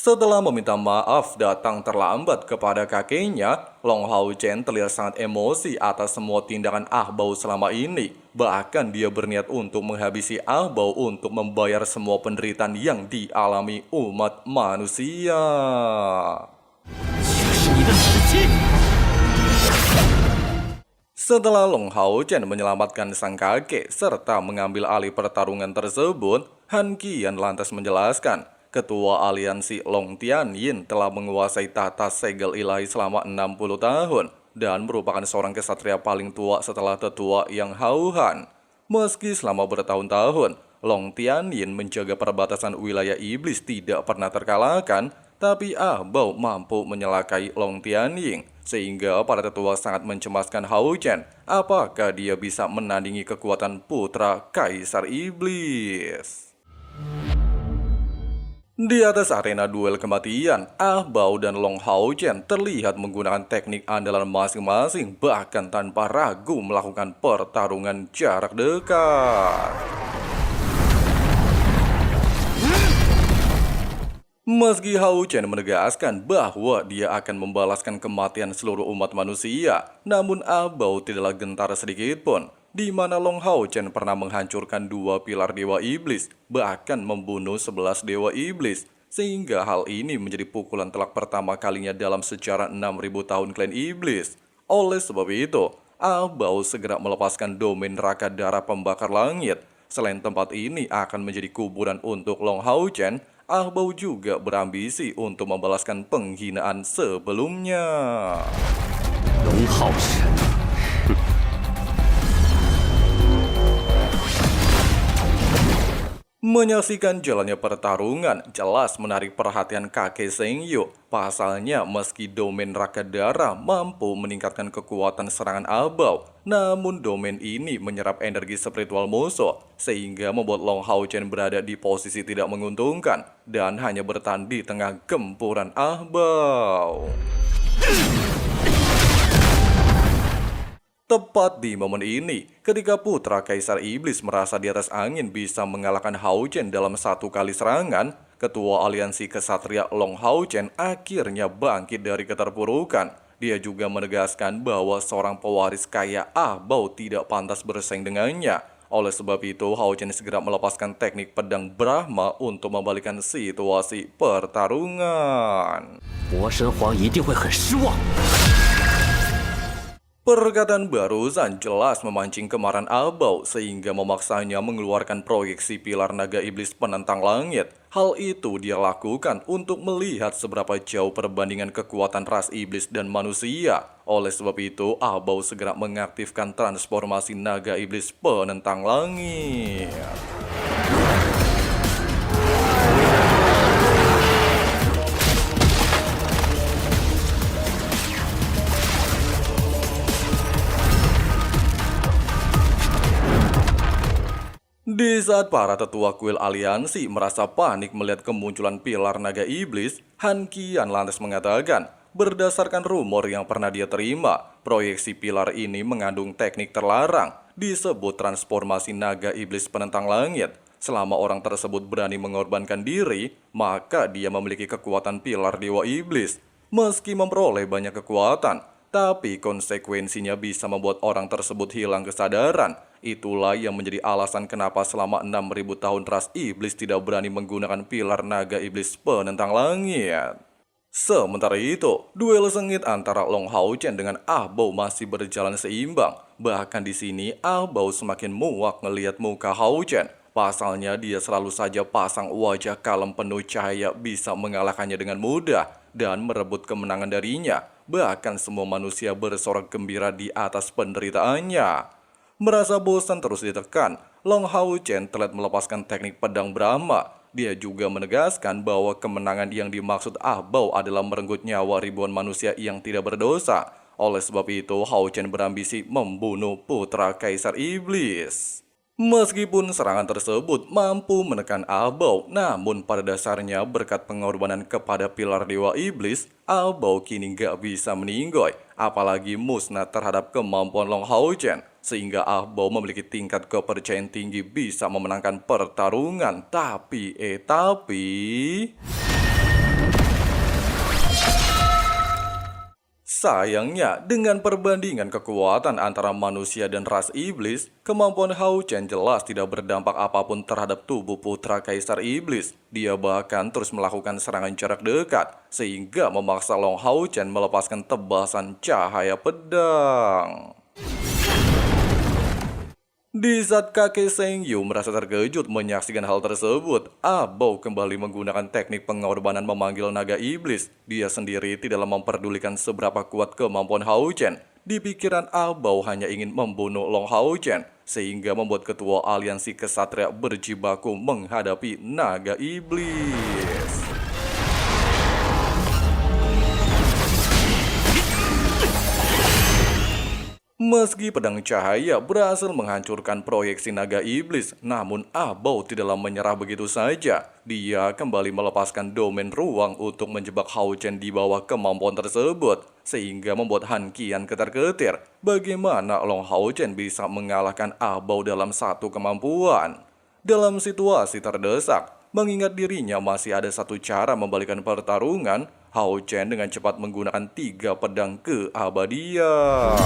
Setelah meminta maaf datang terlambat kepada kakeknya, Long Hao-chen terlihat sangat emosi atas semua tindakan Ahbau selama ini. Bahkan dia berniat untuk menghabisi Ahbau untuk membayar semua penderitaan yang dialami umat manusia. 这是你的死期！ Setelah Long Hao-chen menyelamatkan sang kakek serta mengambil alih pertarungan tersebut, Han Qian lantas menjelaskan, Ketua Aliansi Long Tianying telah menguasai tahta segel ilahi selama 60 tahun dan merupakan seorang kesatria paling tua setelah tetua Yang Hao-han. Meski selama bertahun-tahun, Long Tianying menjaga perbatasan wilayah iblis tidak pernah terkalahkan, tapi Ahbau mampu menyelakai Long Tianying, sehingga para tetua sangat mencemaskan Hao-chen apakah dia bisa menandingi kekuatan putra Kaisar Iblis. Di atas arena duel kematian, Ahbau dan Long Hao-chen terlihat menggunakan teknik andalan masing-masing bahkan tanpa ragu melakukan pertarungan jarak dekat. Meski Hao-chen menegaskan bahwa dia akan membalaskan kematian seluruh umat manusia, namun Ahbau tidaklah gentar sedikitpun, di mana Long Hao-chen pernah menghancurkan 2 pilar dewa iblis, bahkan membunuh 11 dewa iblis, sehingga hal ini menjadi pukulan telak pertama kalinya dalam sejarah 6.000 tahun klan iblis. Oleh sebab itu, Ahbau segera melepaskan domain neraka darah pembakar langit. Selain tempat ini akan menjadi kuburan untuk Long Hao-chen, Ahbau juga berambisi untuk membalaskan penghinaan sebelumnya. 龙浩神， Menyaksikan jalannya pertarungan jelas menarik perhatian kakek Sengyu. Pasalnya meski domain neraka darah mampu meningkatkan kekuatan serangan Ahbau, namun domain ini menyerap energi spiritual musuh, sehingga membuat Long Hao-chen berada di posisi tidak menguntungkan dan hanya bertahan di tengah gempuran Ahbau. Tepat di momen ini, ketika putra Kaisar Iblis merasa di atas angin bisa mengalahkan Hao-chen dalam 1 kali serangan, Ketua Aliansi Kesatria Long Hao-chen akhirnya bangkit dari keterpurukan. Dia juga menegaskan bahwa seorang pewaris kaya Ahbau tidak pantas bersaing dengannya. Oleh sebab itu, Hao-chen segera melepaskan teknik pedang Brahma untuk membalikan situasi pertarungan. 魔神皇一定会很失望。 Perkataan barusan jelas memancing kemarahan Ahbau sehingga memaksanya mengeluarkan proyeksi pilar naga iblis penentang langit. Hal itu dia lakukan untuk melihat seberapa jauh perbandingan kekuatan ras iblis dan manusia. Oleh sebab itu, Ahbau segera mengaktifkan transformasi naga iblis penentang langit. Di saat para tetua kuil aliansi merasa panik melihat kemunculan pilar naga iblis, Han Qian lantas mengatakan, berdasarkan rumor yang pernah dia terima, proyeksi pilar ini mengandung teknik terlarang, disebut transformasi naga iblis penentang langit. Selama orang tersebut berani mengorbankan diri, maka dia memiliki kekuatan pilar Dewa Iblis. Meski memperoleh banyak kekuatan, tapi konsekuensinya bisa membuat orang tersebut hilang kesadaran. Itulah yang menjadi alasan kenapa selama 6.000 tahun ras iblis tidak berani menggunakan pilar naga iblis penentang langit. Sementara itu, duel sengit antara Long Hao Chen dengan Ah Bao masih berjalan seimbang. Bahkan di sini Ah Bao semakin muak ngelihat muka Hao Chen. Pasalnya dia selalu saja pasang wajah kalem penuh cahaya bisa mengalahkannya dengan mudah dan merebut kemenangan darinya. Bahkan semua manusia bersorak gembira di atas penderitaannya. Merasa bosan terus ditekan, Long Hao Chen telah melepaskan teknik pedang Brahma. Dia juga menegaskan bahwa kemenangan yang dimaksud Ah Bao adalah merenggut nyawa ribuan manusia yang tidak berdosa. Oleh sebab itu, Hao Chen berambisi membunuh putra Kaisar Iblis. Meskipun serangan tersebut mampu menekan Ah Bao, namun pada dasarnya berkat pengorbanan kepada pilar Dewa Iblis, Ah Bao kini gak bisa meninggoy, apalagi musnah terhadap kemampuan Long Hao Chen. Sehingga Ah Bao memiliki tingkat kepercayaan tinggi bisa memenangkan pertarungan. Tapi sayangnya, dengan perbandingan kekuatan antara manusia dan ras iblis, kemampuan Hao Chen jelas tidak berdampak apapun terhadap tubuh putra Kaisar Iblis. Dia bahkan terus melakukan serangan jarak dekat, sehingga memaksa Long Hao Chen melepaskan tebasan cahaya pedang. Di saat kakek Seng Yu merasa terkejut menyaksikan hal tersebut, Ah Bao kembali menggunakan teknik pengorbanan memanggil naga iblis. Dia sendiri tidaklah memperdulikan seberapa kuat kemampuan Hao Chen. Di pikiran Ah Bao hanya ingin membunuh Long Hao Chen, sehingga membuat ketua aliansi kesatria berjibaku menghadapi naga iblis. Meski pedang cahaya berhasil menghancurkan proyeksi naga iblis, namun Ah Bao tidaklah menyerah begitu saja. Dia kembali melepaskan domain ruang untuk menjebak Hao Chen di bawah kemampuan tersebut, sehingga membuat Han Qian ketar-ketir. Bagaimana Long Hao Chen bisa mengalahkan Ah Bao dalam satu kemampuan? Dalam situasi terdesak, mengingat dirinya masih ada satu cara membalikan pertarungan, Hao Chen dengan cepat menggunakan 3 pedang keabadian.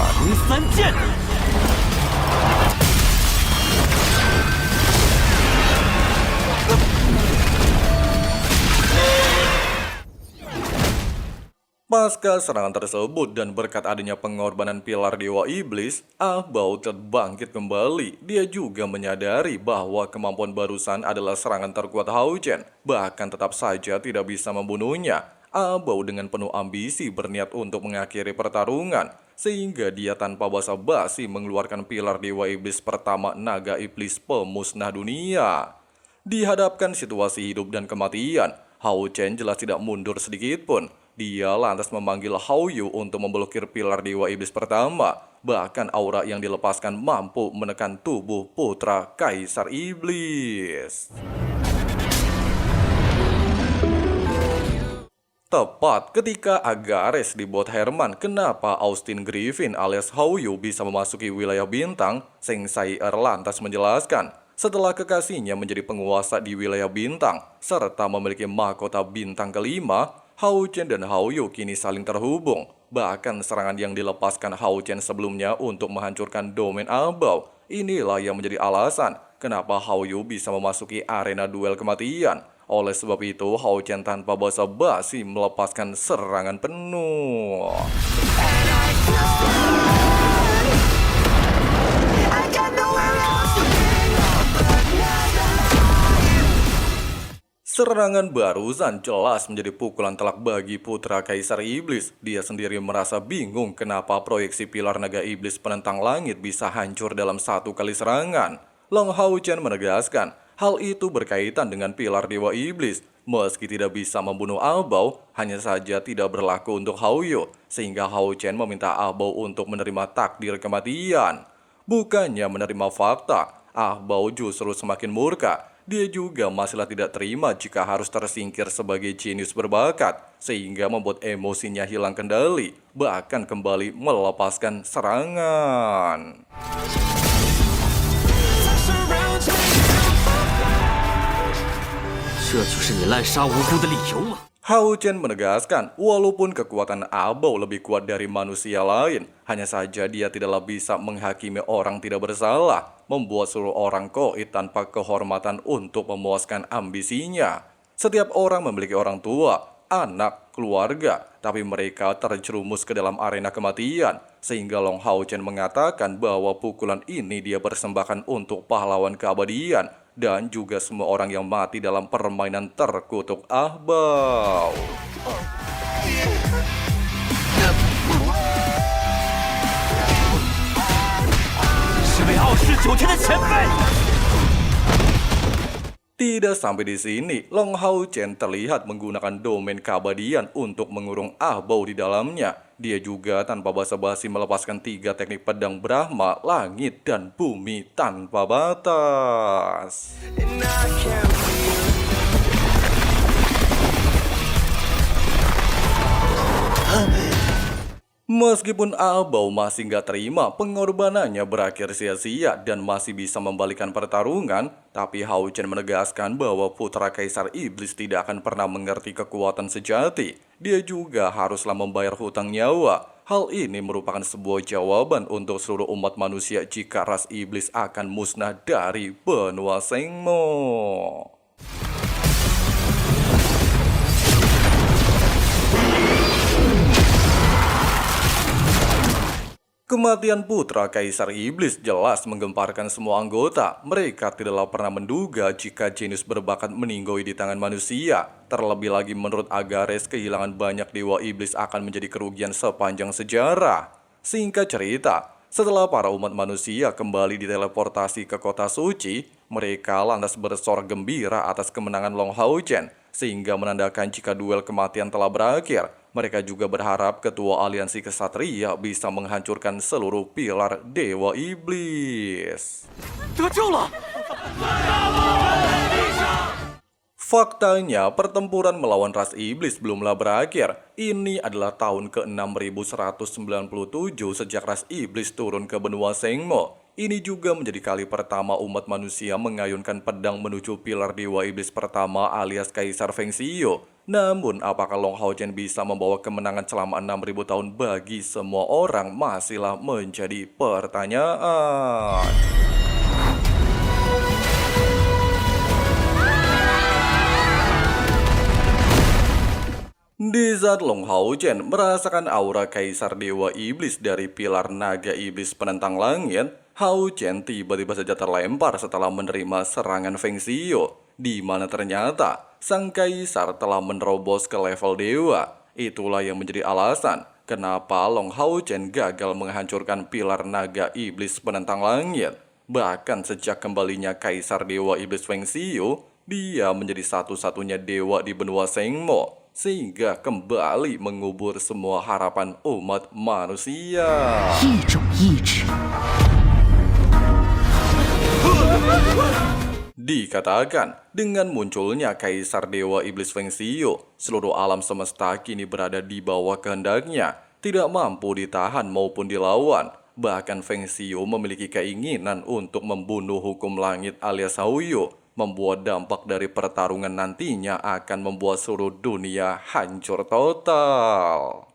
Pasca serangan tersebut dan berkat adanya pengorbanan pilar Dewa Iblis, Ah Bao terbangkit kembali. Dia juga menyadari bahwa kemampuan barusan adalah serangan terkuat Hao Chen, bahkan tetap saja tidak bisa membunuhnya. Ah Bao dengan penuh ambisi berniat untuk mengakhiri pertarungan, sehingga dia tanpa basa-basi mengeluarkan pilar Dewa Iblis pertama naga iblis pemusnah dunia. Dihadapkan situasi hidup dan kematian, Hao Chen jelas tidak mundur sedikit pun. Dia lantas memanggil Hao Yu untuk memblokir pilar Dewa Iblis pertama. Bahkan aura yang dilepaskan mampu menekan tubuh putra Kaisar Iblis. Tepat ketika Agares dibuat Herman, kenapa Austin Griffin alias Hao Yu bisa memasuki wilayah bintang, Seng Sai-er lantas menjelaskan. Setelah kekasihnya menjadi penguasa di wilayah bintang, serta memiliki mahkota bintang kelima, Hao Chen dan Hao Yu kini saling terhubung. Bahkan serangan yang dilepaskan Hao Chen sebelumnya untuk menghancurkan domain Ah Bao, inilah yang menjadi alasan kenapa Hao Yu bisa memasuki arena duel kematian. Oleh sebab itu, Hao Chen tanpa basa-basi melepaskan serangan penuh. Serangan barusan jelas menjadi pukulan telak bagi putra Kaisar Iblis. Dia sendiri merasa bingung kenapa proyeksi pilar naga iblis penentang langit bisa hancur dalam satu kali serangan. Long Hao Chen menegaskan, hal itu berkaitan dengan pilar Dewa Iblis. Meski tidak bisa membunuh Ah Bao, hanya saja tidak berlaku untuk Hao Yu, sehingga Hao Chen meminta Ah Bao untuk menerima takdir kematian. Bukannya menerima fakta, Ah Bao justru semakin murka. Dia juga masihlah tidak terima jika harus tersingkir sebagai jenius berbakat, sehingga membuat emosinya hilang kendali, bahkan kembali melepaskan serangan. 这就是你滥杀无辜的理由吗？ Hao Chen menegaskan, walaupun kekuatan Abao lebih kuat dari manusia lain, hanya saja dia tidaklah bisa menghakimi orang tidak bersalah, membuat seluruh orang koit tanpa kehormatan untuk memuaskan ambisinya. Setiap orang memiliki orang tua, anak, keluarga, tapi mereka terjerumus ke dalam arena kematian, sehingga Long Hao Chen mengatakan bahwa pukulan ini dia persembahkan untuk pahlawan keabadian, dan juga semua orang yang mati dalam permainan terkutuk Ahbao. 是为傲视九天的前辈。 Tidak sampai di sini, Long Hao Chen terlihat menggunakan domain keabadian untuk mengurung Ahbao di dalamnya. Dia juga tanpa basa-basi melepaskan 3 teknik pedang Brahma, langit, dan bumi tanpa batas. Meskipun Ahbao masih nggak terima pengorbanannya berakhir sia-sia dan masih bisa membalikan pertarungan, tapi Hao Chen menegaskan bahwa putra Kaisar Iblis tidak akan pernah mengerti kekuatan sejati. Dia juga haruslah membayar hutang nyawa. Hal ini merupakan sebuah jawaban untuk seluruh umat manusia jika ras iblis akan musnah dari benua Shengmo. Kematian putra Kaisar Iblis jelas menggemparkan semua anggota. Mereka tidaklah pernah menduga jika jenius berbakat meninggoy di tangan manusia. Terlebih lagi menurut Agares, kehilangan banyak dewa iblis akan menjadi kerugian sepanjang sejarah. Singkat cerita, setelah para umat manusia kembali diteleportasi ke kota suci, mereka lantas bersorak gembira atas kemenangan Long Hao Chen, sehingga menandakan jika duel kematian telah berakhir. Mereka juga berharap ketua aliansi kesatria bisa menghancurkan seluruh pilar dewa iblis. 得救了！ Faktanya, pertempuran melawan ras iblis belumlah berakhir. Ini adalah tahun ke-6197 sejak ras iblis turun ke benua Shengmo. Ini juga menjadi kali pertama umat manusia mengayunkan pedang menuju pilar dewa iblis pertama alias Kaisar Feng Xiu. Namun, apakah Long Hao Chen bisa membawa kemenangan selama 6000 tahun bagi semua orang masihlah menjadi pertanyaan. Di saat Long Hao Chen merasakan aura Kaisar Dewa Iblis dari pilar naga iblis penentang langit, Hao Chen tiba-tiba saja terlempar setelah menerima serangan Feng Xiu, di mana ternyata sang Kaisar telah menerobos ke level dewa. Itulah yang menjadi alasan kenapa Long Hao Chen gagal menghancurkan pilar naga iblis penentang langit. Bahkan sejak kembalinya Kaisar Dewa Iblis Feng Xiu, dia menjadi satu-satunya dewa di benua Shengmo, sehingga kembali mengubur semua harapan umat manusia. 一种意志。 Dikatakan, dengan munculnya Kaisar Dewa Iblis Feng Xiu, seluruh alam semesta kini berada di bawah kehendaknya, tidak mampu ditahan maupun dilawan. Bahkan Feng Xiu memiliki keinginan untuk membunuh hukum langit alias Haoyu, membuat dampak dari pertarungan nantinya akan membuat seluruh dunia hancur total.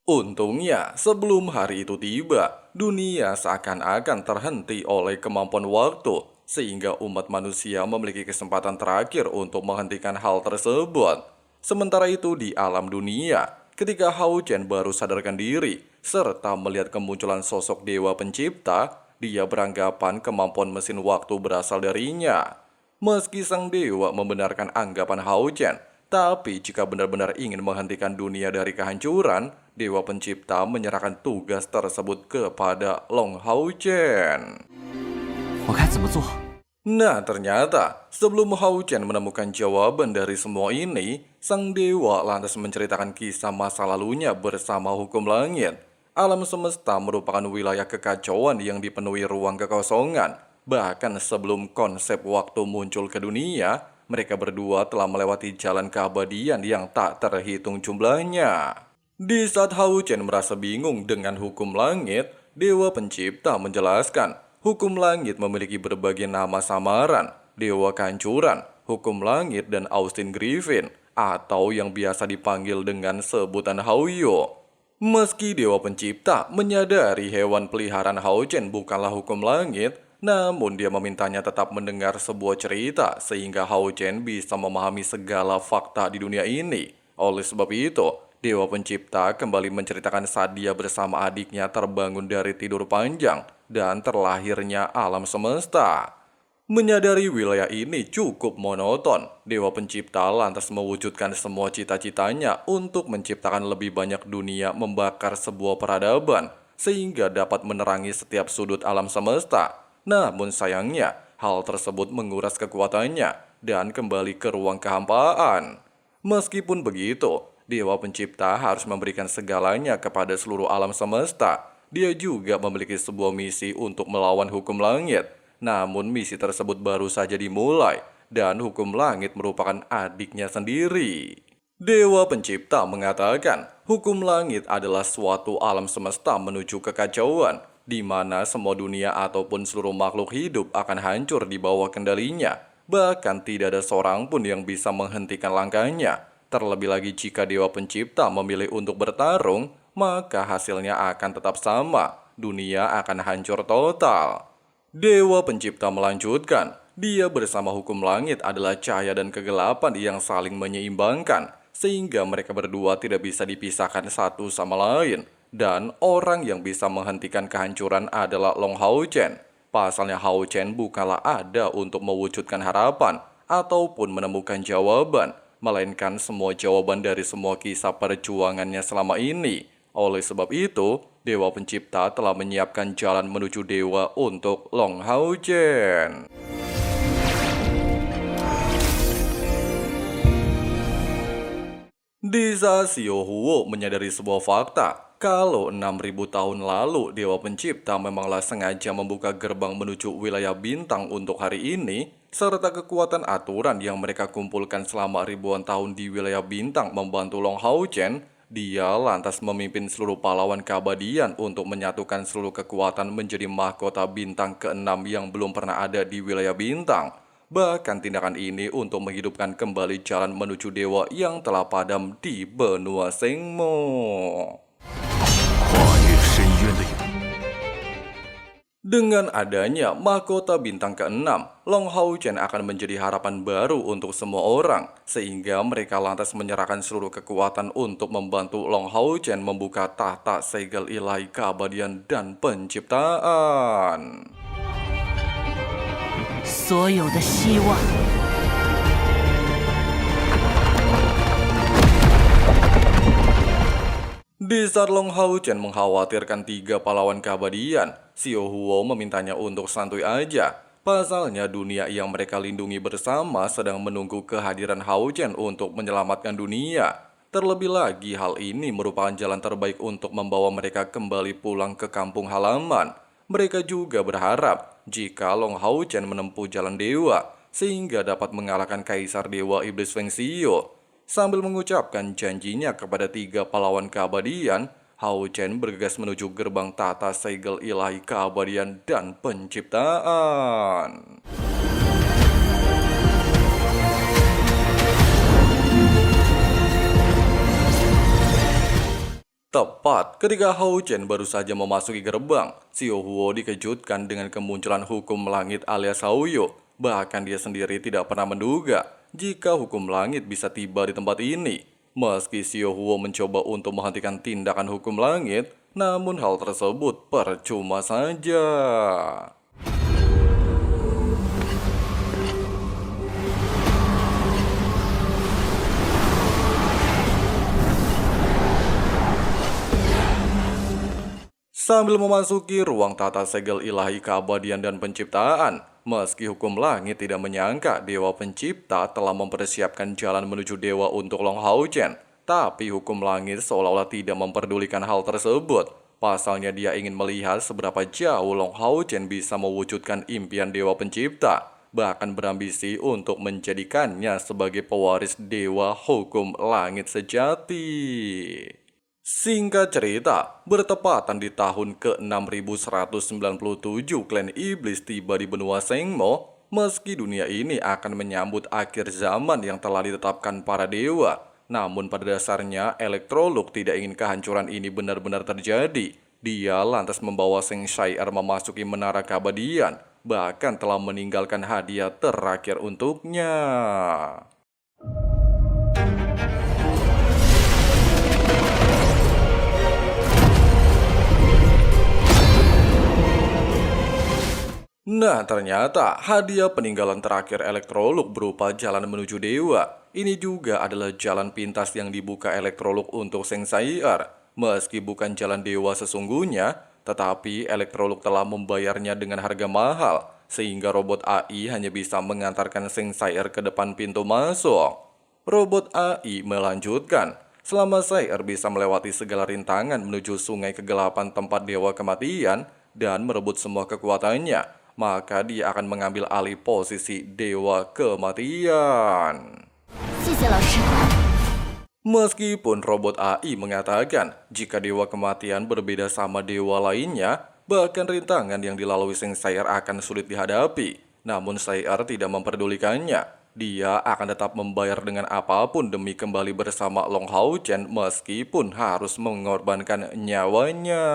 Untungnya, sebelum hari itu tiba, dunia seakan-akan terhenti oleh kemampuan waktu, sehingga umat manusia memiliki kesempatan terakhir untuk menghentikan hal tersebut. Sementara itu di alam dunia, ketika Hao Chen baru sadarkan diri, serta melihat kemunculan sosok dewa pencipta, dia beranggapan kemampuan mesin waktu berasal darinya. Meski sang dewa membenarkan anggapan Hao Chen, tapi jika benar-benar ingin menghentikan dunia dari kehancuran, dewa pencipta menyerahkan tugas tersebut kepada Long Hao Chen. 我该怎么做？ Nah, ternyata sebelum Hao Chen menemukan jawaban dari semua ini, sang dewa lantas menceritakan kisah masa lalunya bersama hukum langit. Alam semesta merupakan wilayah kekacauan yang dipenuhi ruang kekosongan. Bahkan sebelum konsep waktu muncul ke dunia, mereka berdua telah melewati jalan keabadian yang tak terhitung jumlahnya. Di saat Hao Chen merasa bingung dengan hukum langit, Dewa Pencipta menjelaskan, hukum langit memiliki berbagai nama samaran, Dewa Kehancuran, Hukum Langit, dan Austin Griffin, atau yang biasa dipanggil dengan sebutan Hauyo. Meski Dewa Pencipta menyadari hewan peliharaan Hao-Chen bukanlah hukum langit, namun dia memintanya tetap mendengar sebuah cerita sehingga Hao-Chen bisa memahami segala fakta di dunia ini. Oleh sebab itu, Dewa Pencipta kembali menceritakan saat dia bersama adiknya terbangun dari tidur panjang dan terlahirnya alam semesta. Menyadari wilayah ini cukup monoton, Dewa Pencipta lantas mewujudkan semua cita-citanya untuk menciptakan lebih banyak dunia membakar sebuah peradaban, sehingga dapat menerangi setiap sudut alam semesta. Namun sayangnya, hal tersebut menguras kekuatannya dan kembali ke ruang kehampaan. Meskipun begitu, Dewa Pencipta harus memberikan segalanya kepada seluruh alam semesta. Dia juga memiliki sebuah misi untuk melawan hukum langit. Namun misi tersebut baru saja dimulai dan hukum langit merupakan adiknya sendiri. Dewa Pencipta mengatakan hukum langit adalah suatu alam semesta menuju kekacauan di mana semua dunia ataupun seluruh makhluk hidup akan hancur di bawah kendalinya. Bahkan tidak ada seorang pun yang bisa menghentikan langkahnya. Terlebih lagi jika Dewa Pencipta memilih untuk bertarung, maka hasilnya akan tetap sama. Dunia akan hancur total. Dewa Pencipta melanjutkan, dia bersama hukum langit adalah cahaya dan kegelapan yang saling menyeimbangkan, sehingga mereka berdua tidak bisa dipisahkan satu sama lain. Dan orang yang bisa menghentikan kehancuran adalah Long Hao-Chen. Pasalnya Hao-Chen bukanlah ada untuk mewujudkan harapan ataupun menemukan jawaban, melainkan semua jawaban dari semua kisah perjuangannya selama ini. Oleh sebab itu, Dewa Pencipta telah menyiapkan jalan menuju dewa untuk Long Hao-Chen. Di saat Xiao Huo menyadari sebuah fakta, kalau 6.000 tahun lalu Dewa Pencipta memanglah sengaja membuka gerbang menuju wilayah bintang untuk hari ini, serta kekuatan aturan yang mereka kumpulkan selama ribuan tahun di wilayah bintang membantu Long Hao-Chen, dia lantas memimpin seluruh pahlawan keabadian untuk menyatukan seluruh kekuatan menjadi mahkota bintang ke-6 yang belum pernah ada di wilayah bintang. Bahkan tindakan ini untuk menghidupkan kembali jalan menuju dewa yang telah padam di benua Sengmo. 跨越深渊的勇 Dengan adanya mahkota bintang ke-6, Long Hao-Chen akan menjadi harapan baru untuk semua orang, sehingga mereka lantas menyerahkan seluruh kekuatan untuk membantu Long Hao-Chen membuka tahta segel ilahi keabadian dan penciptaan. 所有的希望。 Di saat Long Hao-Chen mengkhawatirkan 3 pahlawan keabadian, Xiao Huo memintanya untuk santuy aja. Pasalnya dunia yang mereka lindungi bersama sedang menunggu kehadiran Hao-Chen untuk menyelamatkan dunia. Terlebih lagi hal ini merupakan jalan terbaik untuk membawa mereka kembali pulang ke kampung halaman. Mereka juga berharap jika Long Hao-Chen menempuh jalan dewa, sehingga dapat mengalahkan Kaisar Dewa Iblis Feng Xiu. Sambil mengucapkan janjinya kepada 3 pahlawan keabadian, Hao-Chen bergegas menuju gerbang tahta segel ilahi keabadian dan penciptaan. Tepat ketika Hao-Chen baru saja memasuki gerbang, Xiao Huo dikejutkan dengan kemunculan hukum langit alias Hauyo. Bahkan dia sendiri tidak pernah menduga jika hukum langit bisa tiba di tempat ini. Meski Xiao Huo mencoba untuk menghentikan tindakan hukum langit, namun hal tersebut percuma saja. Sambil memasuki ruang tata segel ilahi keabadian dan penciptaan, meski hukum langit tidak menyangka Dewa Pencipta telah mempersiapkan jalan menuju dewa untuk Long Hao-Chen, tapi hukum langit seolah-olah tidak memperdulikan hal tersebut. Pasalnya dia ingin melihat seberapa jauh Long Hao-Chen bisa mewujudkan impian Dewa Pencipta, bahkan berambisi untuk menjadikannya sebagai pewaris dewa hukum langit sejati. Singkat cerita, bertepatan di tahun ke-6197 klan iblis tiba di benua Sengmo, meski dunia ini akan menyambut akhir zaman yang telah ditetapkan para dewa. Namun pada dasarnya, Electrolux tidak ingin kehancuran ini benar-benar terjadi. Dia lantas membawa Seng Syair memasuki menara keabadian, bahkan telah meninggalkan hadiah terakhir untuknya. Nah, ternyata hadiah peninggalan terakhir Electrolux berupa jalan menuju dewa. Ini juga adalah jalan pintas yang dibuka Electrolux untuk Seng Syair. Meski bukan jalan dewa sesungguhnya, tetapi Electrolux telah membayarnya dengan harga mahal, sehingga robot AI hanya bisa mengantarkan Seng Syair ke depan pintu masuk. Robot AI melanjutkan, selama Syair bisa melewati segala rintangan menuju sungai kegelapan tempat dewa kematian dan merebut semua kekuatannya, maka dia akan mengambil alih posisi dewa kematian. Meskipun robot AI mengatakan jika dewa kematian berbeda sama dewa lainnya, bahkan rintangan yang dilalui Seng Syair akan sulit dihadapi, namun Syair tidak memperdulikannya. Dia akan tetap membayar dengan apapun demi kembali bersama Long Hao Chen meskipun harus mengorbankan nyawanya.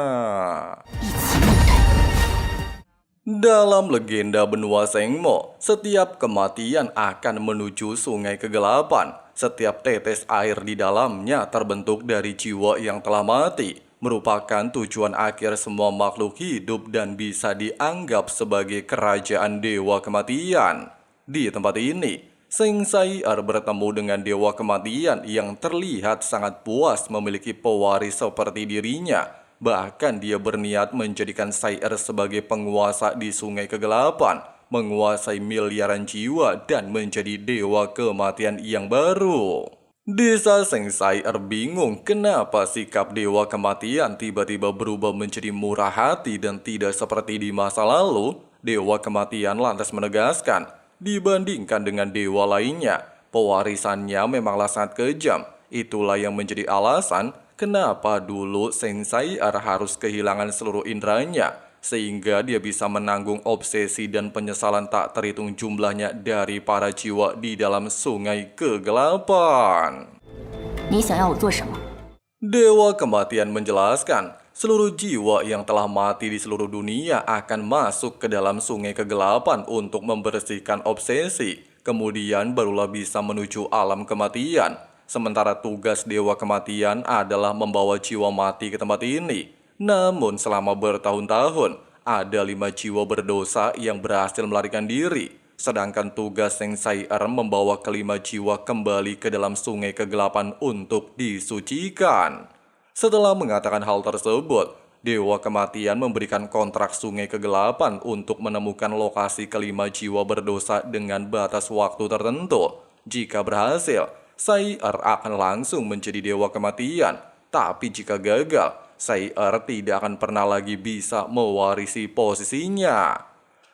Dalam legenda benua Sengmo, setiap kematian akan menuju sungai kegelapan. Setiap tetes air di dalamnya terbentuk dari jiwa yang telah mati, merupakan tujuan akhir semua makhluk hidup dan bisa dianggap sebagai kerajaan dewa kematian. Di tempat ini, Seng Syair bertemu dengan dewa kematian yang terlihat sangat puas memiliki pewaris seperti dirinya. Bahkan dia berniat menjadikan Syair sebagai penguasa di sungai kegelapan, menguasai miliaran jiwa dan menjadi dewa kematian yang baru. Desa Seng Syair bingung kenapa sikap dewa kematian tiba-tiba berubah menjadi murah hati dan tidak seperti di masa lalu. Dewa kematian lantas menegaskan, dibandingkan dengan dewa lainnya, pewarisannya memanglah sangat kejam. Itulah yang menjadi alasan kenapa dulu Seng Syair harus kehilangan seluruh inderanya, sehingga dia bisa menanggung obsesi dan penyesalan tak terhitung jumlahnya dari para jiwa di dalam sungai kegelapan. Dewa kematian menjelaskan, seluruh jiwa yang telah mati di seluruh dunia akan masuk ke dalam sungai kegelapan untuk membersihkan obsesi, kemudian barulah bisa menuju alam kematian. Sementara tugas dewa kematian adalah membawa jiwa mati ke tempat ini. Namun selama bertahun-tahun, ada 5 jiwa berdosa yang berhasil melarikan diri. Sedangkan tugas Seng Syair membawa ke-5 jiwa kembali ke dalam sungai kegelapan untuk disucikan. Setelah mengatakan hal tersebut, dewa kematian memberikan kontrak sungai kegelapan untuk menemukan lokasi ke-5 jiwa berdosa dengan batas waktu tertentu. Jika berhasil, Syair akan langsung menjadi dewa kematian. Tapi jika gagal, Syair tidak akan pernah lagi bisa mewarisi posisinya.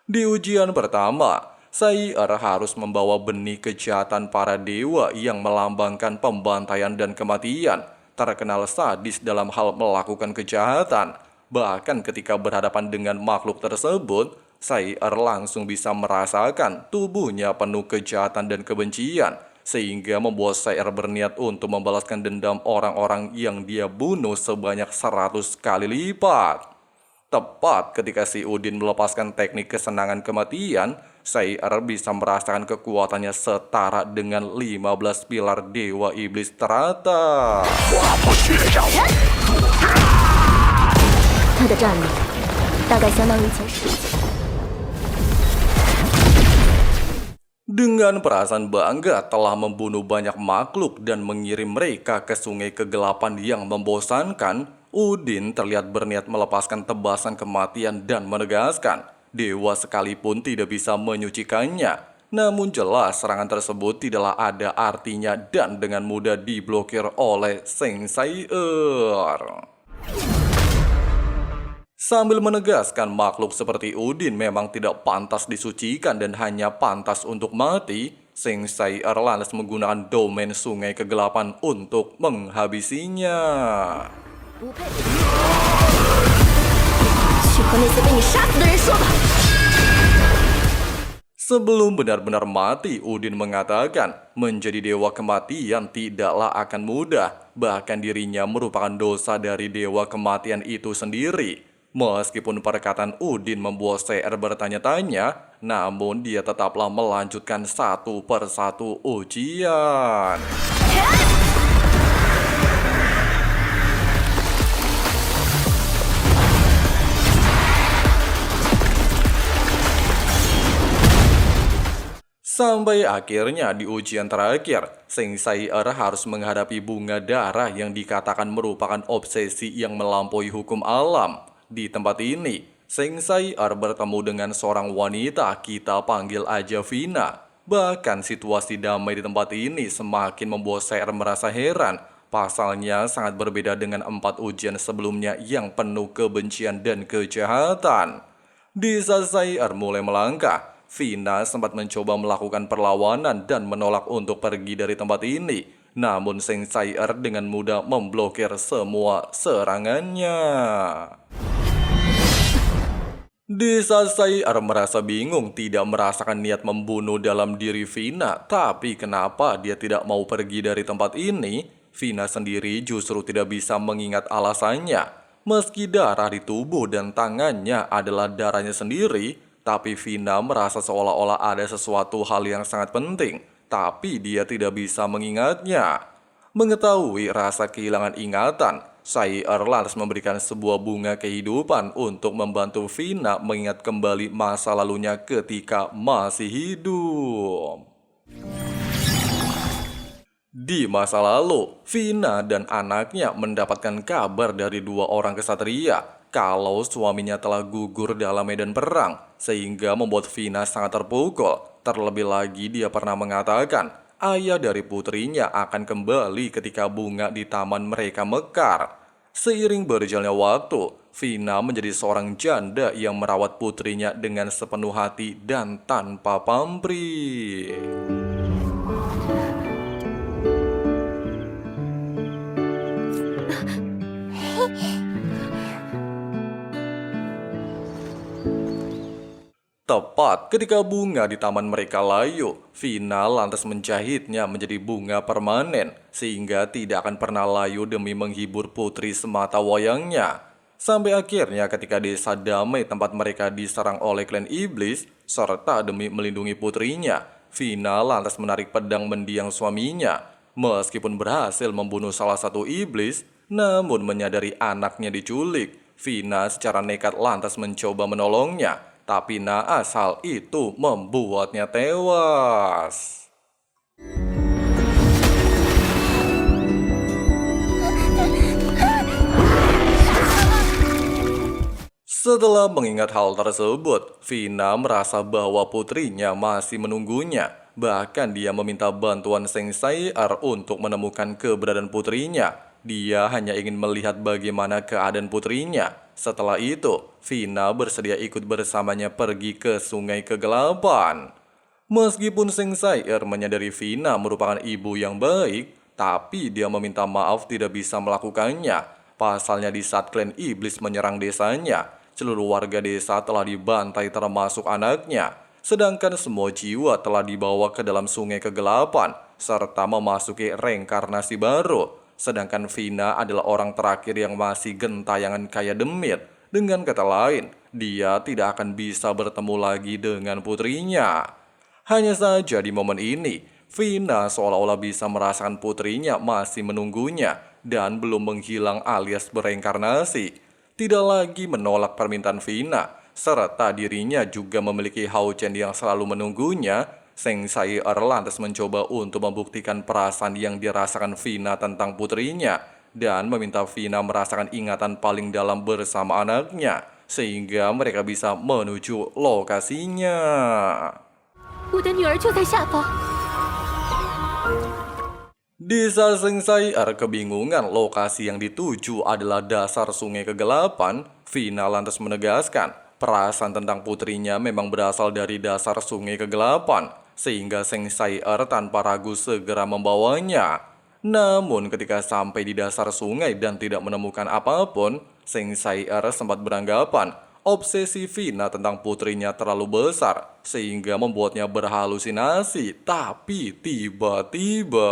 Di ujian pertama, Syair harus membawa benih kejahatan para dewa yang melambangkan pembantaian dan kematian. Terkenal sadis dalam hal melakukan kejahatan. Bahkan ketika berhadapan dengan makhluk tersebut, Syair langsung bisa merasakan tubuhnya penuh kejahatan dan kebencian, sehingga membuat Syair berniat untuk membalaskan dendam orang-orang yang dia bunuh sebanyak 100 kali lipat. Tepat ketika si Udin melepaskan teknik kesenangan kematian, Syair bisa merasakan kekuatannya setara dengan 15 pilar dewa iblis teratas. Dengan perasaan bangga telah membunuh banyak makhluk dan mengirim mereka ke sungai kegelapan yang membosankan, Udin terlihat berniat melepaskan tebasan kematian dan menegaskan, dewa sekalipun tidak bisa menyucikannya. Namun jelas serangan tersebut tidaklah ada artinya dan dengan mudah diblokir oleh Seng Syair. Sambil menegaskan makhluk seperti Udin memang tidak pantas disucikan dan hanya pantas untuk mati, Seng Sai lantas menggunakan domain sungai kegelapan untuk menghabisinya. 不配被去和那些被你杀死的人说吧。 Sebelum benar-benar mati, Udin mengatakan menjadi dewa kematian tidaklah akan mudah. Bahkan dirinya merupakan dosa dari dewa kematian itu sendiri. Meskipun perkataan Udin membuat CR bertanya-tanya, namun dia tetaplah melanjutkan satu persatu ujian. Sampai akhirnya di ujian terakhir, Seng Sai harus menghadapi bunga darah yang dikatakan merupakan obsesi yang melampaui hukum alam. Di tempat ini, Seng Sai bertemu dengan seorang wanita, kita panggil aja Vina. Bahkan situasi damai di tempat ini semakin membuat Sai merasa heran. Pasalnya sangat berbeda dengan 4 ujian sebelumnya yang penuh kebencian dan kejahatan. Di saat Sai mulai melangkah, Vina sempat mencoba melakukan perlawanan dan menolak untuk pergi dari tempat ini. Namun Seng Sai dengan mudah memblokir semua serangannya. Di saat Sai merasa bingung, tidak merasakan niat membunuh dalam diri Vina, tapi kenapa dia tidak mau pergi dari tempat ini? Vina sendiri justru tidak bisa mengingat alasannya. Meski darah di tubuh dan tangannya adalah darahnya sendiri, tapi Vina merasa seolah-olah ada sesuatu hal yang sangat penting, tapi dia tidak bisa mengingatnya. Mengetahui rasa kehilangan ingatan, Sai lantas memberikan sebuah bunga kehidupan untuk membantu Vina mengingat kembali masa lalunya ketika masih hidup. Di masa lalu, Vina dan anaknya mendapatkan kabar dari 2 orang kesatria kalau suaminya telah gugur dalam medan perang, sehingga membuat Vina sangat terpukul. Terlebih lagi dia pernah mengatakan ayah dari putrinya akan kembali ketika bunga di taman mereka mekar. Seiring berjalannya waktu, Vina menjadi seorang janda yang merawat putrinya dengan sepenuh hati dan tanpa pamrih. Tepat ketika bunga di taman mereka layu, Vina lantas menjahitnya menjadi bunga permanen, sehingga tidak akan pernah layu demi menghibur putri semata wayangnya. Sampai akhirnya ketika desa damai tempat mereka diserang oleh klan iblis, serta demi melindungi putrinya, Vina lantas menarik pedang mendiang suaminya. Meskipun berhasil membunuh salah satu iblis, namun menyadari anaknya diculik, Vina secara nekat lantas mencoba menolongnya. Tapi naas hal itu membuatnya tewas. Setelah mengingat hal tersebut, Vina merasa bahwa putrinya masih menunggunya. Bahkan dia meminta bantuan Seng Sai untuk menemukan keberadaan putrinya. Dia hanya ingin melihat bagaimana keadaan putrinya. Setelah itu, Vina bersedia ikut bersamanya pergi ke Sungai Kegelapan. Meskipun Seng Sai menyadari Vina merupakan ibu yang baik, tapi dia meminta maaf tidak bisa melakukannya. Pasalnya di saat klan iblis menyerang desanya, seluruh warga desa telah dibantai termasuk anaknya. Sedangkan semua jiwa telah dibawa ke dalam Sungai Kegelapan, serta memasuki reinkarnasi baru. Sedangkan Vina adalah orang terakhir yang masih gentayangan kayak demit. Dengan kata lain, dia tidak akan bisa bertemu lagi dengan putrinya. Hanya saja di momen ini, Vina seolah-olah bisa merasakan putrinya masih menunggunya dan belum menghilang alias bereinkarnasi. Tidak lagi menolak permintaan Vina, serta dirinya juga memiliki Hao Chen yang selalu menunggunya. Seng Sai lantas mencoba untuk membuktikan perasaan yang dirasakan Vina tentang putrinya dan meminta Vina merasakan ingatan paling dalam bersama anaknya sehingga mereka bisa menuju lokasinya. 我的女儿就在下方。 Di saat Seng Sai kebingungan lokasi yang dituju adalah dasar Sungai Kegelapan, Vina lantas menegaskan perasaan tentang putrinya memang berasal dari dasar Sungai Kegelapan. sehingga Seng Sai-er tanpa ragu segera membawanya. Namun ketika sampai di dasar sungai dan tidak menemukan apapun, Seng Sai-er sempat beranggapan obsesi Vina tentang putrinya terlalu besar sehingga membuatnya berhalusinasi. Tapi tiba-tiba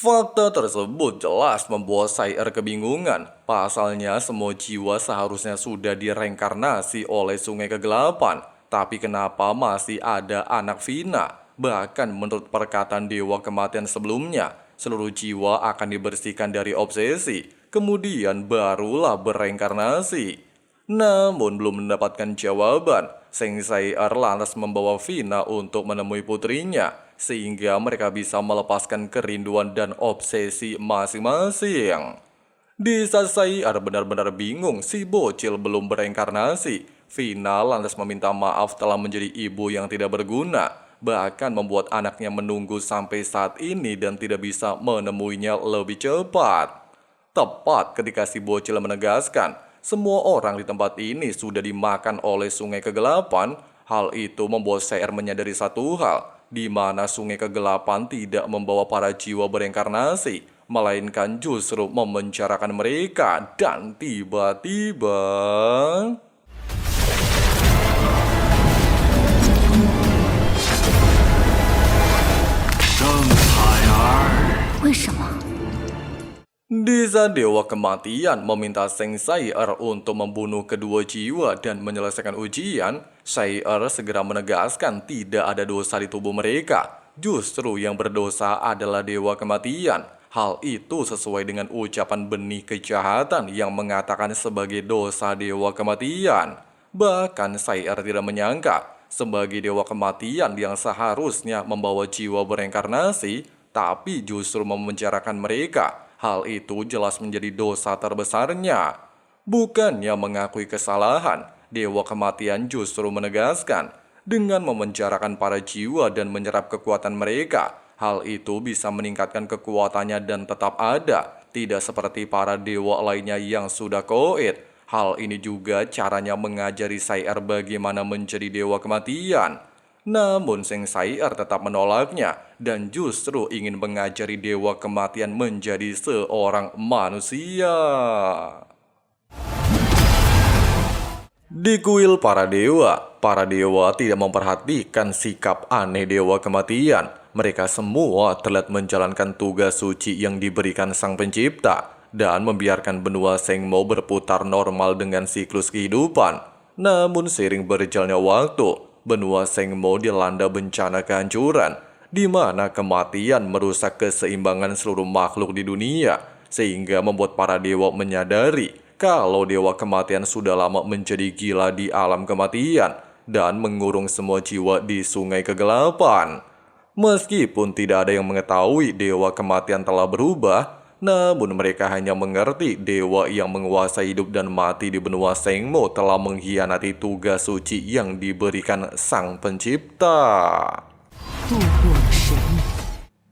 fakta tersebut jelas membuat Sai-er kebingungan. Pasalnya semua jiwa seharusnya sudah direinkarnasi oleh sungai kegelapan. Tapi kenapa masih ada anak Vina? Bahkan menurut perkataan Dewa Kematian sebelumnya, seluruh jiwa akan dibersihkan dari obsesi, kemudian barulah bereinkarnasi. Namun belum mendapatkan jawaban, Seng Sai-er lantas membawa Vina untuk menemui putrinya, sehingga mereka bisa melepaskan kerinduan dan obsesi masing-masing. Di saat Sai-er benar-benar bingung si bocil belum bereinkarnasi, Vina lantas meminta maaf telah menjadi ibu yang tidak berguna, bahkan membuat anaknya menunggu sampai saat ini dan tidak bisa menemuinya lebih cepat. Tepat ketika si bocil menegaskan semua orang di tempat ini sudah dimakan oleh sungai kegelapan, hal itu membuat Sai-er menyadari satu hal, di mana sungai kegelapan tidak membawa para jiwa bereinkarnasi, melainkan justru memenjarakan mereka. Dan tiba-tiba di saat Dewa Kematian meminta Seng Sai-er untuk membunuh kedua jiwa dan menyelesaikan ujian, Sai-er segera menegaskan tidak ada dosa di tubuh mereka. Justru yang berdosa adalah Dewa Kematian. Hal itu sesuai dengan ucapan benih kejahatan yang mengatakan sebagai dosa Dewa Kematian. Bahkan Sai-er tidak menyangka, sebagai Dewa Kematian yang seharusnya membawa jiwa bereinkarnasi, tapi justru memenjarakan mereka. Hal itu jelas menjadi dosa terbesarnya. Bukannya mengakui kesalahan, Dewa Kematian justru menegaskan, dengan memenjarakan para jiwa dan menyerap kekuatan mereka, hal itu bisa meningkatkan kekuatannya dan tetap ada, tidak seperti para dewa lainnya yang sudah koit. Hal ini juga caranya mengajari Sai-er bagaimana menjadi Dewa Kematian. Namun Seng Sai-er tetap menolaknya dan justru ingin mengajari Dewa Kematian menjadi seorang manusia. Di kuil para dewa tidak memperhatikan sikap aneh Dewa Kematian. Mereka semua terlihat menjalankan tugas suci yang diberikan Sang Pencipta dan membiarkan benua Sengmo berputar normal dengan siklus kehidupan. Namun seiring berjalannya waktu, benua Sengmo dilanda bencana kehancuran, di mana kematian merusak keseimbangan seluruh makhluk di dunia, sehingga membuat para dewa menyadari kalau Dewa Kematian sudah lama menjadi gila di alam kematian dan mengurung semua jiwa di sungai kegelapan. Meskipun tidak ada yang mengetahui Dewa Kematian telah berubah, namun mereka hanya mengerti dewa yang menguasai hidup dan mati di benua Sengmo telah mengkhianati tugas suci yang diberikan Sang Pencipta.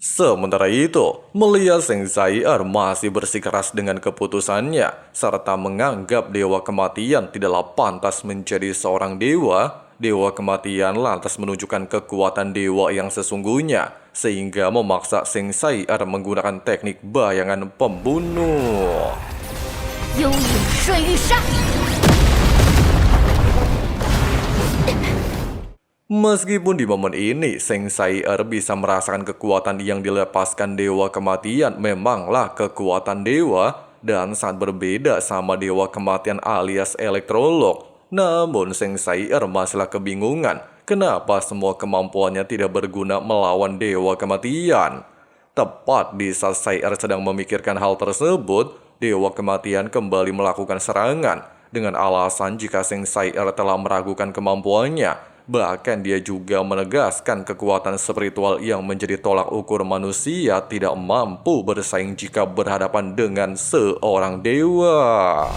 Sementara itu, melihat Seng Sai-er masih bersikeras dengan keputusannya, serta menganggap Dewa Kematian tidaklah pantas menjadi seorang dewa, Dewa Kematian lantas menunjukkan kekuatan dewa yang sesungguhnya, sehingga memaksa Seng Sai-er menggunakan teknik bayangan pembunuh. Meskipun di momen ini Seng Sai-er bisa merasakan kekuatan yang dilepaskan Dewa Kematian memanglah kekuatan dewa dan sangat berbeda sama Dewa Kematian alias Elektrolog. Namun Seng Sai-er masihlah kebingungan kenapa semua kemampuannya tidak berguna melawan Dewa Kematian. Tepat di saat Sai-er sedang memikirkan hal tersebut, Dewa Kematian kembali melakukan serangan dengan alasan jika Seng Sai-er telah meragukan kemampuannya. Bahkan dia juga menegaskan kekuatan spiritual yang menjadi tolak ukur manusia tidak mampu bersaing jika berhadapan dengan seorang dewa.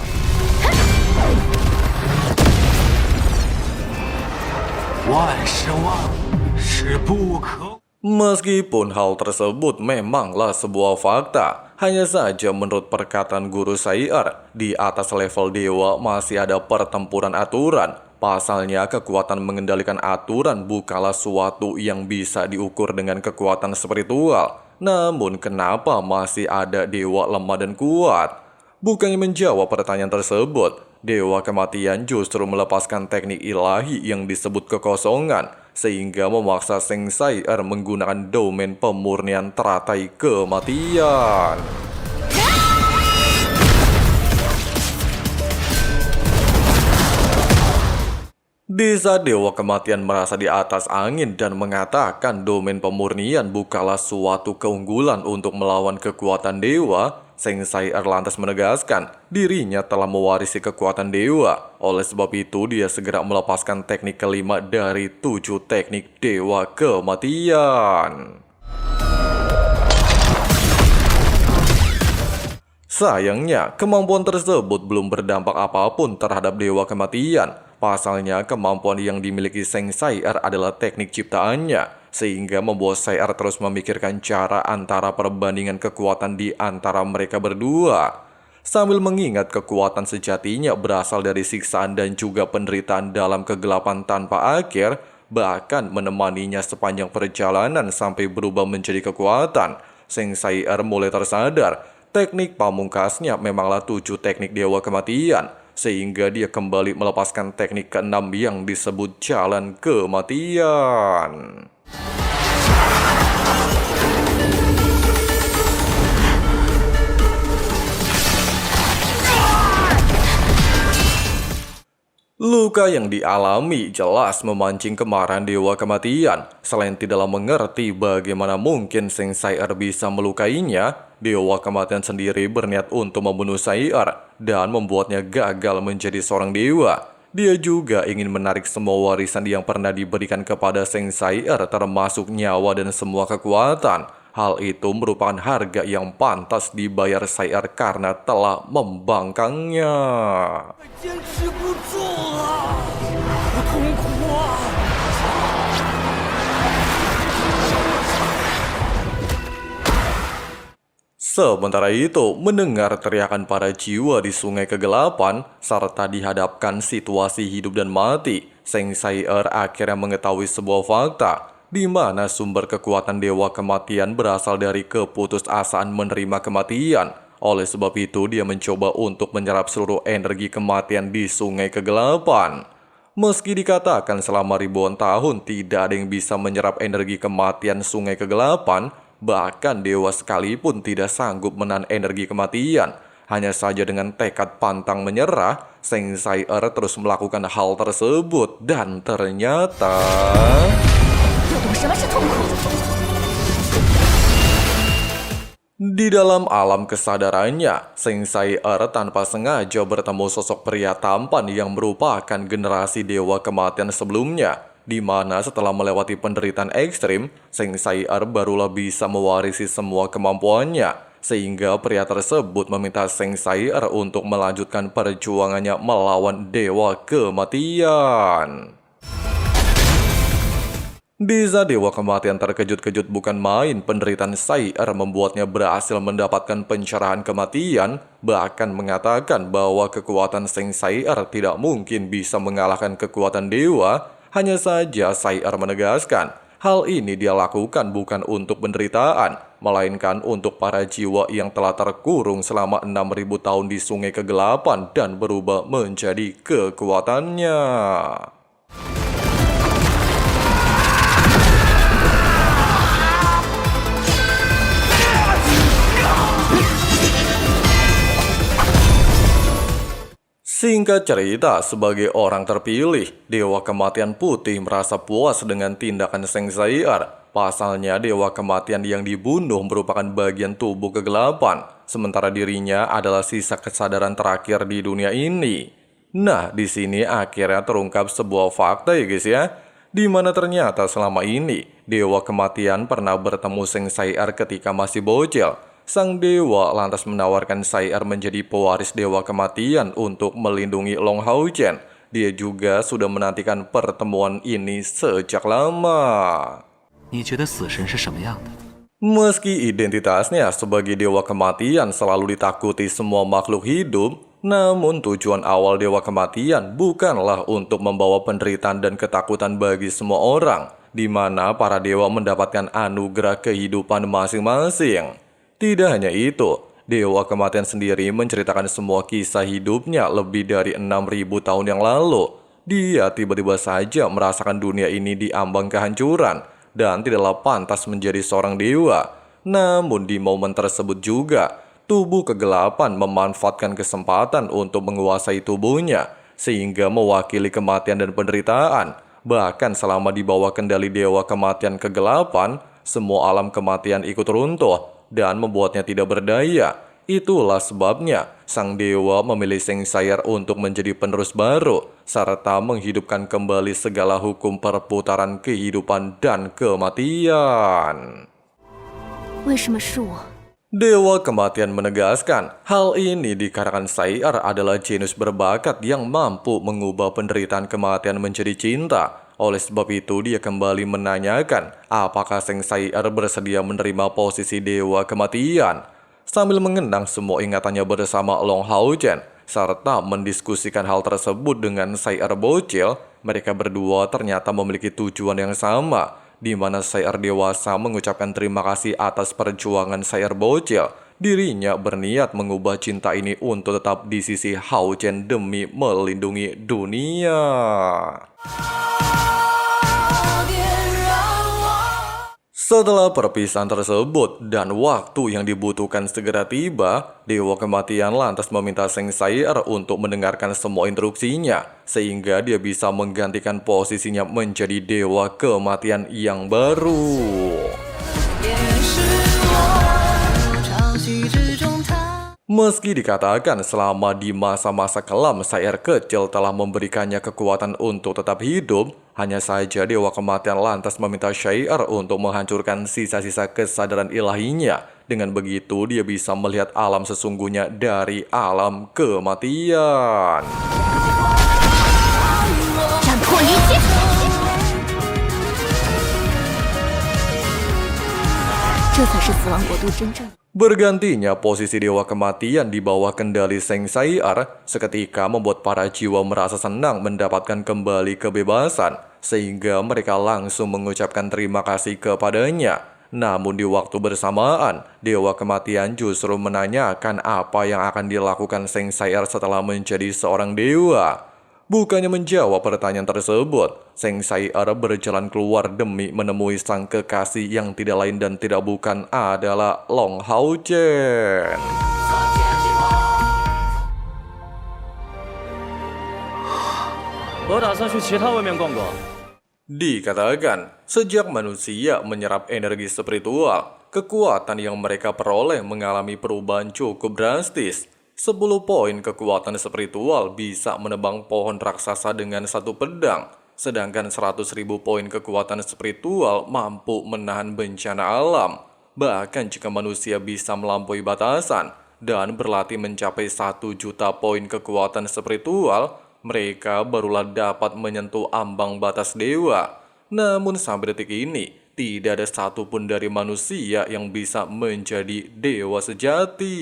Meskipun hal tersebut memanglah sebuah fakta, hanya saja menurut perkataan Guru Sai-er, di atas level dewa masih ada pertempuran aturan, Pasalnya, kekuatan mengendalikan aturan bukanlah suatu yang bisa diukur dengan kekuatan spiritual. Namun, kenapa masih ada dewa lemah dan kuat? Bukannya menjawab pertanyaan tersebut, Dewa Kematian justru melepaskan teknik ilahi yang disebut kekosongan, sehingga memaksa Sengsair menggunakan domain pemurnian teratai kematian. Di saat Dewa Kematian merasa di atas angin dan mengatakan domain pemurnian bukanlah suatu keunggulan untuk melawan kekuatan dewa, Sengsair lantas menegaskan dirinya telah mewarisi kekuatan dewa. Oleh sebab itu, dia segera melepaskan teknik kelima dari 7 teknik Dewa Kematian. Sayangnya, kemampuan tersebut belum berdampak apapun terhadap Dewa Kematian. Pasalnya, kemampuan yang dimiliki Sengsair adalah teknik ciptaannya, sehingga membuat Sair terus memikirkan cara antara perbandingan kekuatan di antara mereka berdua. Sambil mengingat kekuatan sejatinya berasal dari siksaan dan juga penderitaan dalam kegelapan tanpa akhir, bahkan menemaninya sepanjang perjalanan sampai berubah menjadi kekuatan, Sengsair mulai tersadar teknik pamungkasnya memanglah 7 teknik Dewa Kematian, sehingga dia kembali melepaskan teknik ke-6 yang disebut Jalan Kematian. Luka yang dialami jelas memancing kemarahan Dewa Kematian. Selain tidaklah mengerti bagaimana mungkin Sengsair bisa melukainya, Dewa Kematian sendiri berniat untuk membunuh Sair dan membuatnya gagal menjadi seorang dewa. Dia juga ingin menarik semua warisan yang pernah diberikan kepada Sengsair, termasuk nyawa dan semua kekuatan. Hal itu merupakan harga yang pantas dibayar Sair karena telah membangkangnya. Sementara itu, mendengar teriakan para jiwa di sungai kegelapan, serta dihadapkan situasi hidup dan mati, Sengsair akhirnya mengetahui sebuah fakta, di mana sumber kekuatan Dewa Kematian berasal dari keputusasaan menerima kematian. Oleh sebab itu, dia mencoba untuk menyerap seluruh energi kematian di sungai kegelapan. Meski dikatakan selama ribuan tahun tidak ada yang bisa menyerap energi kematian sungai kegelapan, bahkan dewa sekalipun tidak sanggup menahan energi kematian. Hanya saja dengan tekad pantang menyerah, Sengsair terus melakukan hal tersebut dan ternyata... Di dalam alam kesadarannya, Sengsair tanpa sengaja bertemu sosok pria tampan yang merupakan generasi Dewa Kematian sebelumnya, di mana setelah melewati penderitaan ekstrim, Sengsair barulah bisa mewarisi semua kemampuannya, sehingga pria tersebut meminta Sengsair untuk melanjutkan perjuangannya melawan Dewa Kematian. Di saat Dewa Kematian terkejut-kejut bukan main, penderitaan Sair membuatnya berhasil mendapatkan pencerahan kematian, bahkan mengatakan bahwa kekuatan Sengsair tidak mungkin bisa mengalahkan kekuatan dewa. Hanya saja Sair menegaskan, hal ini dia lakukan bukan untuk penderitaan, melainkan untuk para jiwa yang telah terkurung selama 6.000 tahun di sungai kegelapan dan berubah menjadi kekuatannya. Singkat cerita, sebagai orang terpilih, Dewa Kematian Putih merasa puas dengan tindakan Sengsair. Pasalnya, Dewa Kematian yang dibunuh merupakan bagian tubuh kegelapan, sementara dirinya adalah sisa kesadaran terakhir di dunia ini. Nah, di sini akhirnya terungkap sebuah fakta ya guys ya, di mana ternyata selama ini Dewa Kematian pernah bertemu Sengsair ketika masih bocil. Sang dewa lantas menawarkan Sair menjadi pewaris Dewa Kematian untuk melindungi Long Hao Chen. Dia juga sudah menantikan pertemuan ini sejak lama. Meski identitasnya sebagai Dewa Kematian selalu ditakuti semua makhluk hidup, Namun tujuan awal Dewa Kematian bukanlah untuk membawa penderitaan dan ketakutan bagi semua orang, di mana para dewa mendapatkan anugerah kehidupan masing-masing. Tidak hanya itu, Dewa Kematian sendiri menceritakan semua kisah hidupnya lebih dari 6.000 tahun yang lalu. Dia tiba-tiba saja merasakan dunia ini diambang kehancuran dan tidaklah pantas menjadi seorang dewa. Namun di momen tersebut juga, tubuh kegelapan memanfaatkan kesempatan untuk menguasai tubuhnya, sehingga mewakili kematian dan penderitaan. Bahkan selama di bawah kendali Dewa Kematian kegelapan, semua alam kematian ikut runtuh dan membuatnya tidak berdaya. Itulah sebabnya sang dewa memilih Sengsair untuk menjadi penerus baru, serta menghidupkan kembali segala hukum perputaran kehidupan dan kematian. 为什么是我？ Dewa Kematian menegaskan, hal ini dikarenakan Sair adalah jenius berbakat yang mampu mengubah penderitaan kematian menjadi cinta. Oleh sebab itu, dia kembali menanyakan apakah Sengsair bersedia menerima posisi Dewa Kematian. Sambil mengenang semua ingatannya bersama Long Hao Chen, serta mendiskusikan hal tersebut dengan Sair bocil, mereka berdua ternyata memiliki tujuan yang sama, di mana Sair dewasa mengucapkan terima kasih atas perjuangan Sair bocil. Dirinya berniat mengubah cinta ini untuk tetap di sisi Hao Chen demi melindungi dunia. Setelah perpisahan tersebut dan waktu yang dibutuhkan segera tiba, Dewa Kematian lantas meminta Sengsair untuk mendengarkan semua instruksinya, sehingga dia bisa menggantikan posisinya menjadi Dewa Kematian yang baru. Meski dikatakan selama di masa-masa kelam Sair kecil telah memberikannya kekuatan untuk tetap hidup, hanya saja Dewa Kematian lantas meminta Sair untuk menghancurkan sisa-sisa kesadaran ilahinya. Dengan begitu dia bisa melihat alam sesungguhnya dari alam kematian. 斩破一切！ 这才是死亡国度真正。 Bergantinya posisi Dewa Kematian di bawah kendali Sengsair seketika membuat para jiwa merasa senang mendapatkan kembali kebebasan, sehingga mereka langsung mengucapkan terima kasih kepadanya. Namun di waktu bersamaan, Dewa Kematian justru menanyakan apa yang akan dilakukan Sengsair setelah menjadi seorang dewa. Bukannya menjawab pertanyaan tersebut, Sengsair berjalan keluar demi menemui sang kekasih yang tidak lain dan tidak bukan adalah Long Hao Chen. Dikatakan, sejak manusia menyerap energi spiritual, kekuatan yang mereka peroleh mengalami perubahan cukup drastis. 10 poin kekuatan spiritual bisa menebang pohon raksasa dengan satu pedang, sedangkan 100.000 poin kekuatan spiritual mampu menahan bencana alam. Bahkan jika manusia bisa melampaui batasan dan berlatih mencapai 1 juta poin kekuatan spiritual, mereka barulah dapat menyentuh ambang batas dewa. Namun sampai detik ini, tidak ada satupun dari manusia yang bisa menjadi dewa sejati.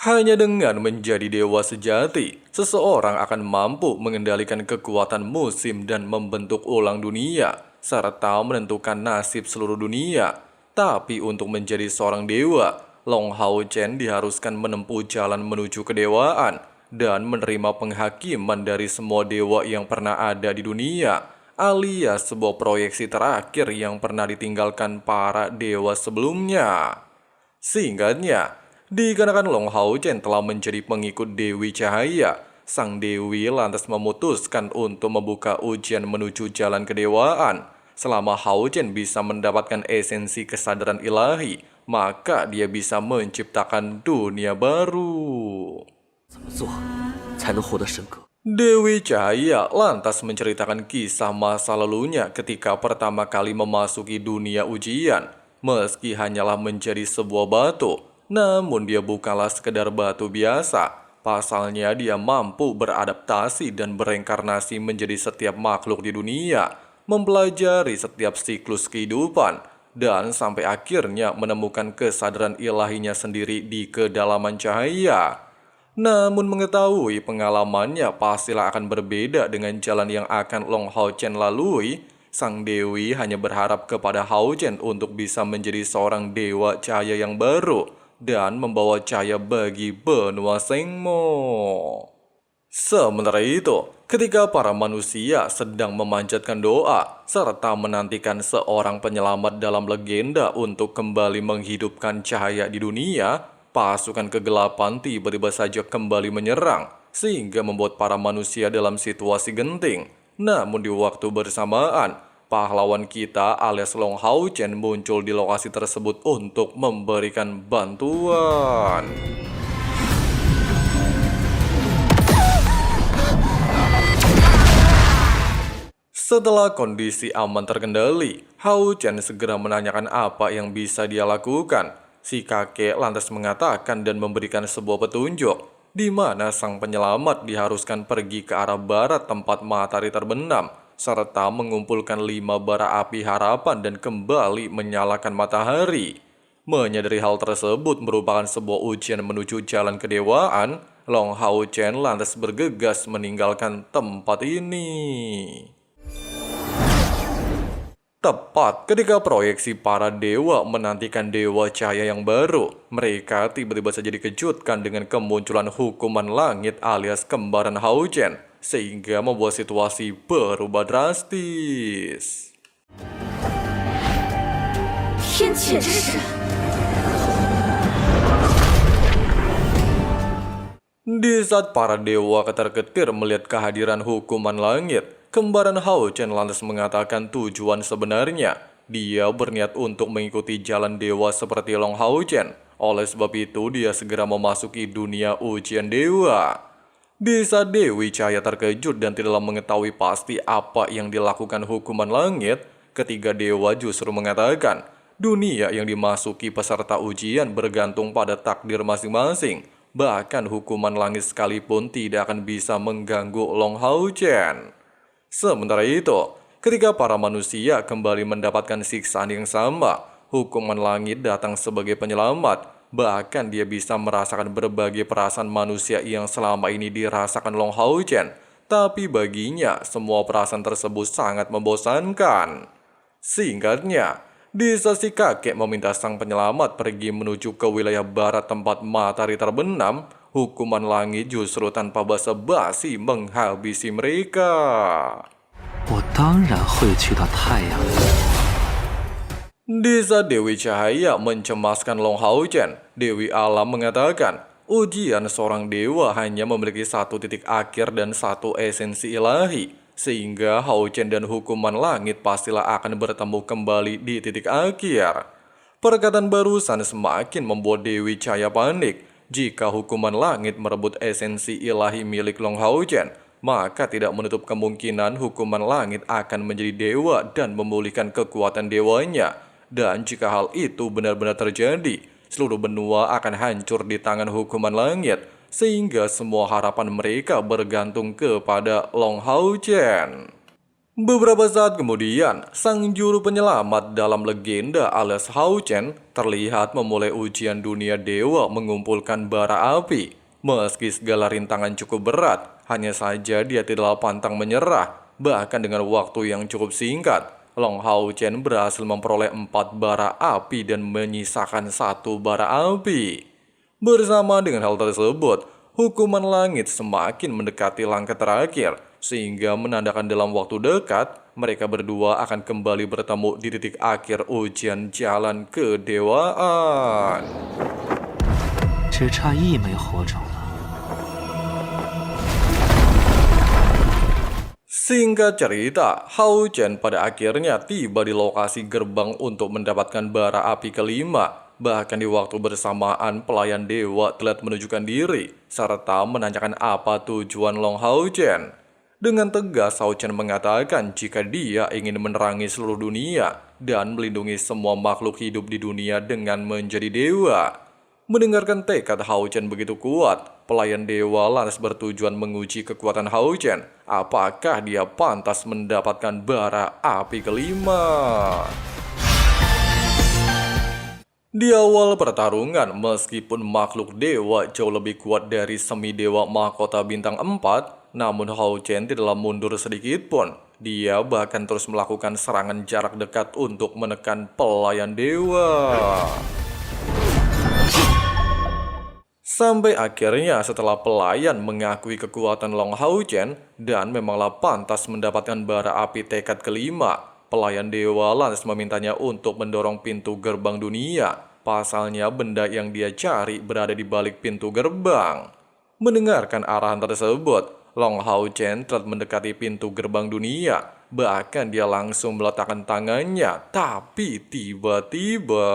Hanya dengan menjadi dewa sejati, seseorang akan mampu mengendalikan kekuatan musim dan membentuk ulang dunia, serta menentukan nasib seluruh dunia. Tapi untuk menjadi seorang dewa, Long Hao Chen diharuskan menempuh jalan menuju kedewaan dan menerima penghakiman dari semua dewa yang pernah ada di dunia, alias sebuah proyeksi terakhir yang pernah ditinggalkan para dewa sebelumnya. Singkatnya, dikarenakan Long Hao Chen telah menjadi pengikut Dewi Cahaya, sang dewi lantas memutuskan untuk membuka ujian menuju jalan kedewaan. Selama Hao Chen bisa mendapatkan esensi kesadaran ilahi, maka dia bisa menciptakan dunia baru. Dewi Cahaya lantas menceritakan kisah masa lalunya ketika pertama kali memasuki dunia ujian. Meski hanyalah menjadi sebuah batu, namun dia bukanlah sekedar batu biasa. Pasalnya dia mampu beradaptasi dan bereinkarnasi menjadi setiap makhluk di dunia, mempelajari setiap siklus kehidupan, dan sampai akhirnya menemukan kesadaran ilahinya sendiri di kedalaman cahaya. Namun mengetahui pengalamannya pastilah akan berbeda dengan jalan yang akan Long Hao Chen lalui, sang dewi hanya berharap kepada Hao Chen untuk bisa menjadi seorang dewa cahaya yang baru dan membawa cahaya bagi benua Sengmo. Sementara itu, ketika para manusia sedang memanjatkan doa serta menantikan seorang penyelamat dalam legenda untuk kembali menghidupkan cahaya di dunia, pasukan kegelapan tiba-tiba saja kembali menyerang sehingga membuat para manusia dalam situasi genting. Namun di waktu bersamaan, pahlawan kita alias Long Hao Chen muncul di lokasi tersebut untuk memberikan bantuan. Setelah kondisi aman terkendali, Hao Chen segera menanyakan apa yang bisa dia lakukan. Si kakek lantas mengatakan dan memberikan sebuah petunjuk, di mana sang penyelamat diharuskan pergi ke arah barat tempat matahari terbenam, serta mengumpulkan 5 bara api harapan dan kembali menyalakan matahari. Menyadari hal tersebut merupakan sebuah ujian menuju jalan kedewaan, Long Hao Chen lantas bergegas meninggalkan tempat ini. Tepat ketika proyeksi para dewa menantikan dewa cahaya yang baru, mereka tiba-tiba saja dikejutkan dengan kemunculan hukuman langit alias kembaran Hao Chen, sehingga membuat situasi berubah drastis. Di saat para dewa ketar-ketir melihat kehadiran hukuman langit, kembaran Hao Chen lantas mengatakan tujuan sebenarnya. Dia berniat untuk mengikuti jalan dewa seperti Long Hao Chen. Oleh sebab itu, dia segera memasuki dunia ujian dewa. Di saat Dewi Cahaya terkejut dan tidak mengetahui pasti apa yang dilakukan hukuman langit, ketiga dewa justru mengatakan, dunia yang dimasuki peserta ujian bergantung pada takdir masing-masing. Bahkan hukuman langit sekalipun tidak akan bisa mengganggu Long Hao Chen. Sementara itu, ketika para manusia kembali mendapatkan siksaan yang sama, hukuman langit datang sebagai penyelamat. Bahkan dia bisa merasakan berbagai perasaan manusia yang selama ini dirasakan Long Hao Chen. Tapi baginya, semua perasaan tersebut sangat membosankan. Singkatnya, di saat si kakek meminta sang penyelamat pergi menuju ke wilayah barat tempat matahari terbenam, hukuman langit justru tanpa basa-basi menghabisi mereka. Di saat Dewi Cahaya mencemaskan Long Hao Chen, Dewi Alam mengatakan, ujian seorang dewa hanya memiliki satu titik akhir dan satu esensi ilahi, sehingga Hao Chen dan hukuman langit pastilah akan bertemu kembali di titik akhir. Perkataan barusan semakin membuat Dewi Cahaya panik. Jika hukuman langit merebut esensi ilahi milik Long Hao Chen, maka tidak menutup kemungkinan hukuman langit akan menjadi dewa dan memulihkan kekuatan dewanya. Dan jika hal itu benar-benar terjadi, seluruh benua akan hancur di tangan hukuman langit, sehingga semua harapan mereka bergantung kepada Long Hao Chen. Beberapa saat kemudian, sang juru penyelamat dalam legenda alias Hao Chen terlihat memulai ujian dunia dewa mengumpulkan bara api. Meski segala rintangan cukup berat, hanya saja dia tidak pantang menyerah. Bahkan dengan waktu yang cukup singkat, Long Hao Chen berhasil memperoleh 4 bara api dan menyisakan 1 bara api. Bersama dengan hal tersebut, hukuman langit semakin mendekati langkah terakhir, sehingga menandakan dalam waktu dekat, mereka berdua akan kembali bertemu di titik akhir ujian jalan kedewaan. Singkat cerita, Hao Chen pada akhirnya tiba di lokasi gerbang untuk mendapatkan bara api kelima. Bahkan di waktu bersamaan, pelayan dewa telah menunjukkan diri, serta menanyakan apa tujuan Long Hao Chen. Dengan tegas, Hao Chen mengatakan jika dia ingin menerangi seluruh dunia dan melindungi semua makhluk hidup di dunia dengan menjadi dewa. Mendengarkan tekad Hao Chen begitu kuat, pelayan dewa lantas bertujuan menguji kekuatan Hao Chen. Apakah dia pantas mendapatkan bara api kelima? Di awal pertarungan, meskipun makhluk dewa jauh lebih kuat dari semidewa mahkota bintang 4, namun Hao Chen tidaklah mundur sedikit pun. Dia bahkan terus melakukan serangan jarak dekat untuk menekan pelayan dewa. Sampai akhirnya setelah pelayan mengakui kekuatan Long Hao Chen dan memanglah pantas mendapatkan bara api tekad kelima, pelayan dewa lantas memintanya untuk mendorong pintu gerbang dunia. Pasalnya benda yang dia cari berada di balik pintu gerbang. Mendengarkan arahan tersebut, Long Hao Chen telah mendekati pintu gerbang dunia. Bahkan dia langsung meletakkan tangannya. Tapi tiba-tiba...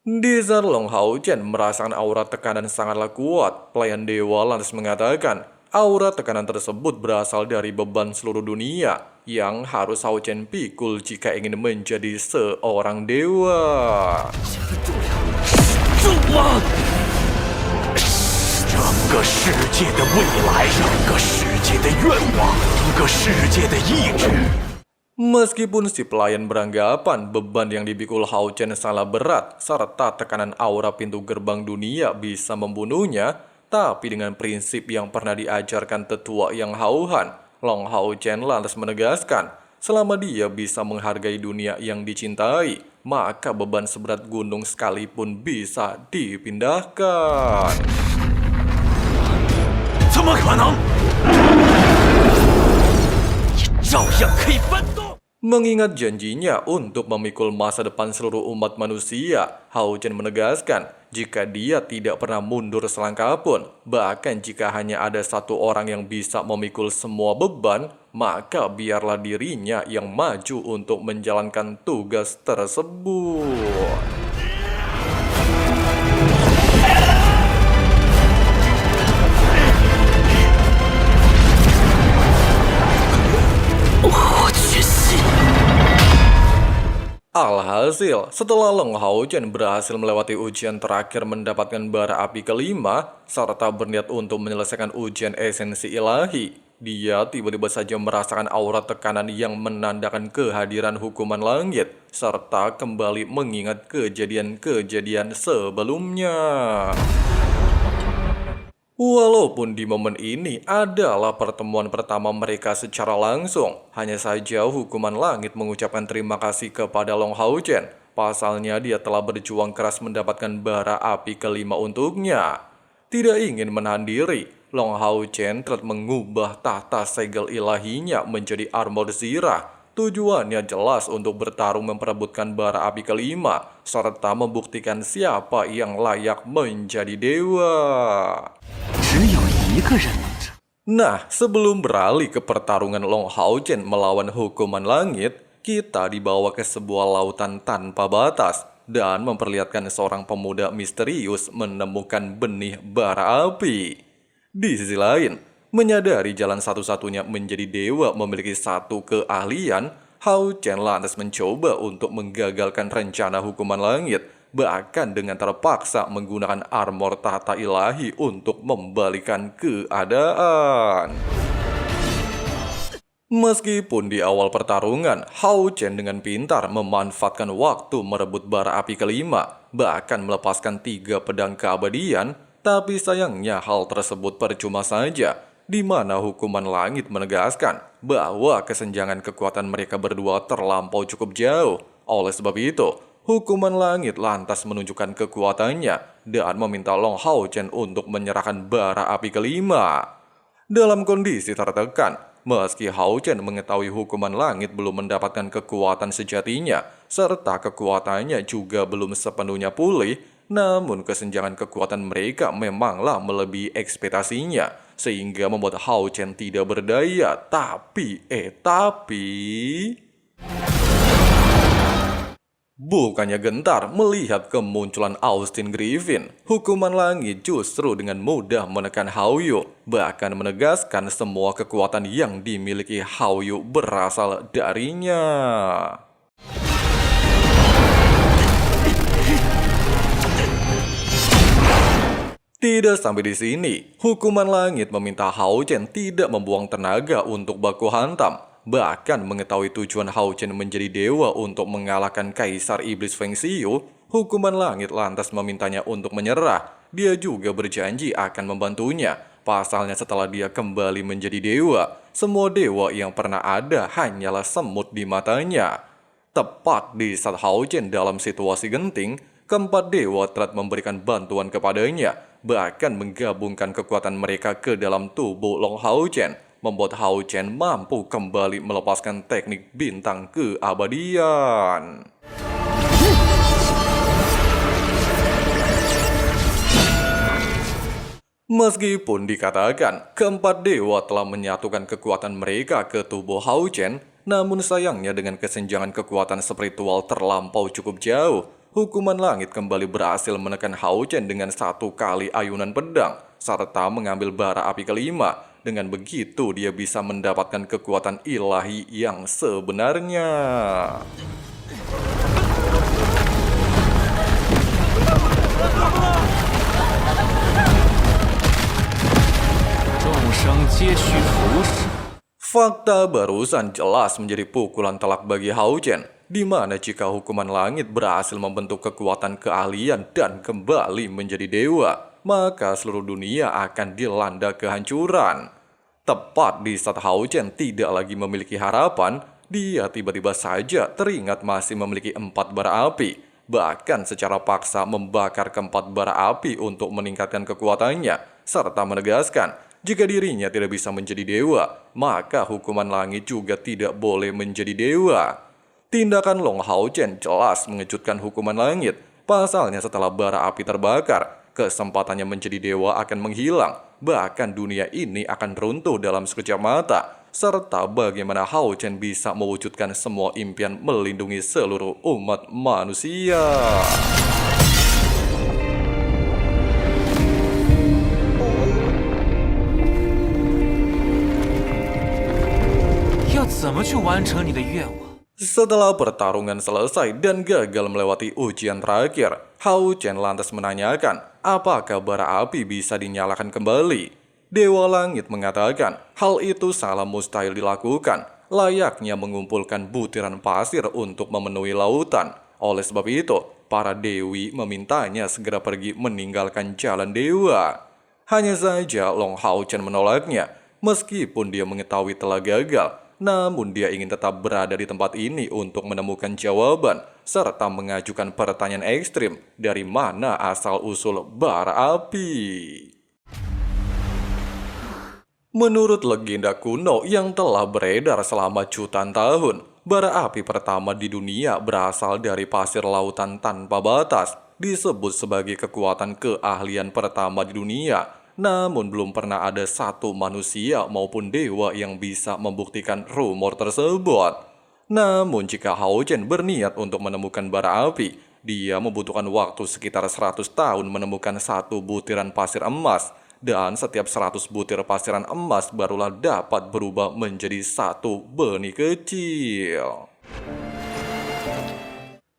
Di saat Long Hao Chen merasakan aura tekanan sangatlah kuat, pelayan dewa lantas mengatakan aura tekanan tersebut berasal dari beban seluruh dunia yang harus Hao Chen pikul jika ingin menjadi seorang dewa. 整个世界的未来，整个世界的愿望，整个世界的意志。 Meskipun si pelayan beranggapan beban yang dipikul Hao Chen sangat berat serta tekanan aura pintu gerbang dunia bisa membunuhnya, tapi dengan prinsip yang pernah diajarkan tetua yang Hao-Han, Long Hao Chen lantas menegaskan selama dia bisa menghargai dunia yang dicintai, maka beban seberat gunung sekalipun bisa dipindahkan. 怎么可能？你照样可以翻动。 Mengingat janjinya untuk memikul masa depan seluruh umat manusia, Hao Chen menegaskan jika dia tidak pernah mundur selangkah pun, bahkan jika hanya ada satu orang yang bisa memikul semua beban, maka biarlah dirinya yang maju untuk menjalankan tugas tersebut. Alhasil, setelah Long Hao Chen berhasil melewati ujian terakhir mendapatkan bara api kelima, serta berniat untuk menyelesaikan ujian esensi ilahi, dia tiba-tiba saja merasakan aura tekanan yang menandakan kehadiran hukuman langit, serta kembali mengingat kejadian-kejadian sebelumnya. Walaupun di momen ini adalah pertemuan pertama mereka secara langsung, hanya saja hukuman langit mengucapkan terima kasih kepada Long Hao Chen. Pasalnya dia telah berjuang keras mendapatkan bara api kelima untuknya. Tidak ingin menahan diri, Long Hao Chen telah mengubah tahta segel ilahinya menjadi armor zirah. Tujuannya jelas untuk bertarung memperebutkan bara api kelima, serta membuktikan siapa yang layak menjadi dewa. Nah, sebelum beralih ke pertarungan Long Hao Chen melawan hukuman langit, kita dibawa ke sebuah lautan tanpa batas dan memperlihatkan seorang pemuda misterius menemukan benih bara api. Di sisi lain, menyadari jalan satu-satunya menjadi dewa memiliki satu keahlian, Hao Chen lantas mencoba untuk menggagalkan rencana hukuman langit, bahkan dengan terpaksa menggunakan armor tahta ilahi untuk membalikan keadaan. Meskipun di awal pertarungan, Hao Chen dengan pintar memanfaatkan waktu merebut bara api kelima, bahkan melepaskan 3 pedang keabadian, tapi sayangnya hal tersebut percuma saja, di mana hukuman langit menegaskan bahwa kesenjangan kekuatan mereka berdua terlampau cukup jauh. Oleh sebab itu, hukuman langit lantas menunjukkan kekuatannya dan meminta Long Hao Chen untuk menyerahkan bara api kelima. Dalam kondisi tertekan, meski Hao Chen mengetahui hukuman langit belum mendapatkan kekuatan sejatinya, serta kekuatannya juga belum sepenuhnya pulih, namun kesenjangan kekuatan mereka memanglah melebihi ekspektasinya, sehingga membuat Hao Chen tidak berdaya. Tapi... Bukannya gentar melihat kemunculan Austin Griffin, hukuman langit justru dengan mudah menekan Hao Yu, bahkan menegaskan semua kekuatan yang dimiliki Hao Yu berasal darinya. Tidak sampai di sini, hukuman langit meminta Hao Chen tidak membuang tenaga untuk baku hantam. Bahkan mengetahui tujuan Hao Chen menjadi dewa untuk mengalahkan Kaisar Iblis Feng Xiu, Hukuman Langit lantas memintanya untuk menyerah. Dia juga berjanji akan membantunya. Pasalnya setelah dia kembali menjadi dewa, semua dewa yang pernah ada hanyalah semut di matanya. Tepat di saat Hao Chen dalam situasi genting, keempat dewa telah memberikan bantuan kepadanya, bahkan menggabungkan kekuatan mereka ke dalam tubuh Long Hao Chen, membuat Hao Chen mampu kembali melepaskan teknik bintang keabadian. Meskipun dikatakan keempat dewa telah menyatukan kekuatan mereka ke tubuh Hao Chen, namun sayangnya dengan kesenjangan kekuatan spiritual terlampau cukup jauh, Hukuman Langit kembali berhasil menekan Hao Chen dengan 1 kali ayunan pedang, serta mengambil bara api kelima. Dengan begitu dia bisa mendapatkan kekuatan ilahi yang sebenarnya. Fakta barusan jelas menjadi pukulan telak bagi Hao Chen, di mana jika Hukuman Langit berhasil membentuk kekuatan keahlian dan kembali menjadi dewa, maka seluruh dunia akan dilanda kehancuran. Tepat di saat Hao Chen tidak lagi memiliki harapan, dia tiba-tiba saja teringat masih memiliki 4 bara api. Bahkan secara paksa membakar keempat bara api untuk meningkatkan kekuatannya, serta menegaskan jika dirinya tidak bisa menjadi dewa, maka Hukuman Langit juga tidak boleh menjadi dewa. Tindakan Long Hao Chen jelas mengejutkan Hukuman Langit. Pasalnya setelah bara api terbakar, kesempatannya menjadi dewa akan menghilang. Bahkan dunia ini akan runtuh dalam sekejap mata. Serta bagaimana Hao Chen bisa mewujudkan semua impian melindungi seluruh umat manusia. Setelah pertarungan selesai dan gagal melewati ujian terakhir, Hao Chen lantas menanyakan apakah bara api bisa dinyalakan kembali. Dewa Langit mengatakan hal itu sangat mustahil dilakukan, layaknya mengumpulkan butiran pasir untuk memenuhi lautan. Oleh sebab itu, para dewi memintanya segera pergi meninggalkan jalan dewa. Hanya saja Long Hao Chen menolaknya, meskipun dia mengetahui telah gagal. Namun dia ingin tetap berada di tempat ini untuk menemukan jawaban, serta mengajukan pertanyaan ekstrim dari mana asal-usul bara api. Menurut legenda kuno yang telah beredar selama jutaan tahun, bara api pertama di dunia berasal dari pasir lautan tanpa batas, disebut sebagai kekuatan keahlian pertama di dunia. Namun belum pernah ada satu manusia maupun dewa yang bisa membuktikan rumor tersebut. Namun jika Hao Chen berniat untuk menemukan bara api, dia membutuhkan waktu sekitar 100 tahun menemukan 1 butiran pasir emas. Dan setiap 100 butir pasiran emas barulah dapat berubah menjadi 1 benih kecil.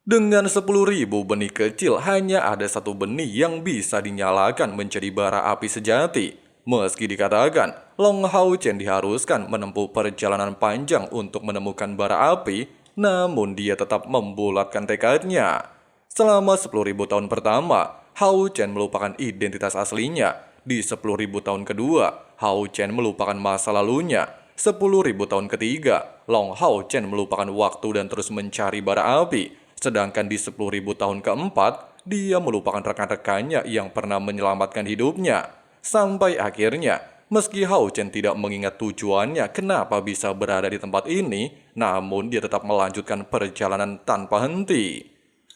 Dengan 10.000 benih kecil, hanya ada 1 benih yang bisa dinyalakan menjadi bara api sejati. Meski dikatakan, Long Hao Chen diharuskan menempuh perjalanan panjang untuk menemukan bara api, namun dia tetap membulatkan tekadnya. Selama 10.000 tahun pertama, Hao Chen melupakan identitas aslinya. Di 10.000 tahun kedua, Hao Chen melupakan masa lalunya. 10.000 tahun ketiga, Long Hao Chen melupakan waktu dan terus mencari bara api. Sedangkan di 10.000 tahun keempat, dia melupakan rekan-rekannya yang pernah menyelamatkan hidupnya. Sampai akhirnya, meski Hao Chen tidak mengingat tujuannya kenapa bisa berada di tempat ini, namun dia tetap melanjutkan perjalanan tanpa henti.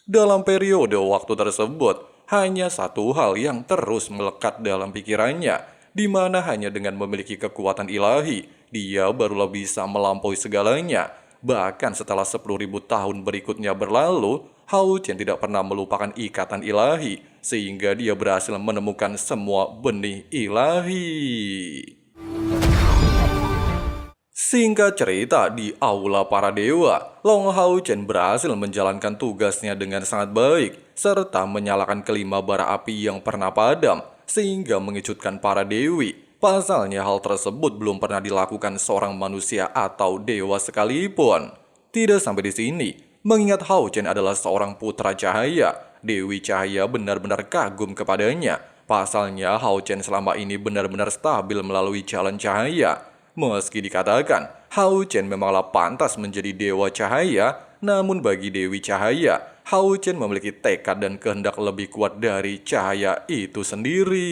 Dalam periode waktu tersebut, hanya satu hal yang terus melekat dalam pikirannya, di mana hanya dengan memiliki kekuatan ilahi, dia barulah bisa melampaui segalanya. Bahkan setelah 10.000 tahun berikutnya berlalu, Hao Chen tidak pernah melupakan ikatan ilahi, sehingga dia berhasil menemukan semua benih ilahi. Singkat cerita, di aula para dewa, Long Hao Chen berhasil menjalankan tugasnya dengan sangat baik, serta menyalakan kelima bara api yang pernah padam, sehingga mengejutkan para dewi. Pasalnya hal tersebut belum pernah dilakukan seorang manusia atau dewa sekalipun. Tidak sampai di sini, mengingat Hao Chen adalah seorang putra cahaya, Dewi Cahaya benar-benar kagum kepadanya. Pasalnya Hao Chen selama ini benar-benar stabil melalui jalan cahaya. Meski dikatakan Hao Chen memanglah pantas menjadi dewa cahaya, namun bagi Dewi Cahaya, Hao Chen memiliki tekad dan kehendak lebih kuat dari cahaya itu sendiri.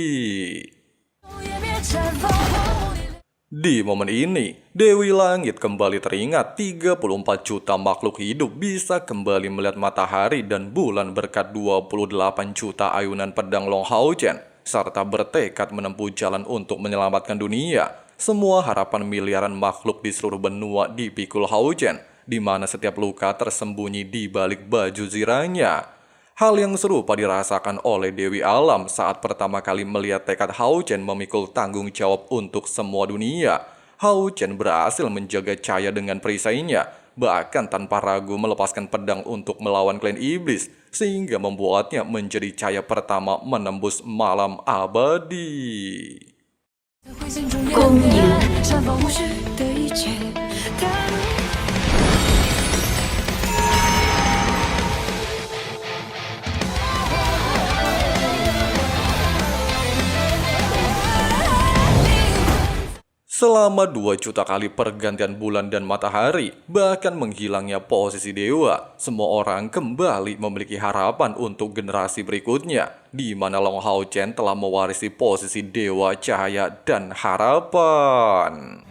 Di momen ini, Dewi Langit kembali teringat 34 juta makhluk hidup bisa kembali melihat matahari dan bulan berkat 28 juta ayunan pedang Long Hao Chen, serta bertekad menempuh jalan untuk menyelamatkan dunia. Semua harapan miliaran makhluk di seluruh benua dipikul Hao Chen, di mana setiap luka tersembunyi di balik baju zirahnya. Hal yang serupa dirasakan oleh Dewi Alam saat pertama kali melihat tekad Hao Chen memikul tanggung jawab untuk semua dunia. Hao Chen berhasil menjaga cahaya dengan perisainya, bahkan tanpa ragu melepaskan pedang untuk melawan klan iblis, sehingga membuatnya menjadi cahaya pertama menembus malam abadi. 公赢。 Selama 2 juta kali pergantian bulan dan matahari, bahkan menghilangnya posisi dewa, semua orang kembali memiliki harapan untuk generasi berikutnya, di mana Long Hao Chen telah mewarisi posisi dewa cahaya dan harapan.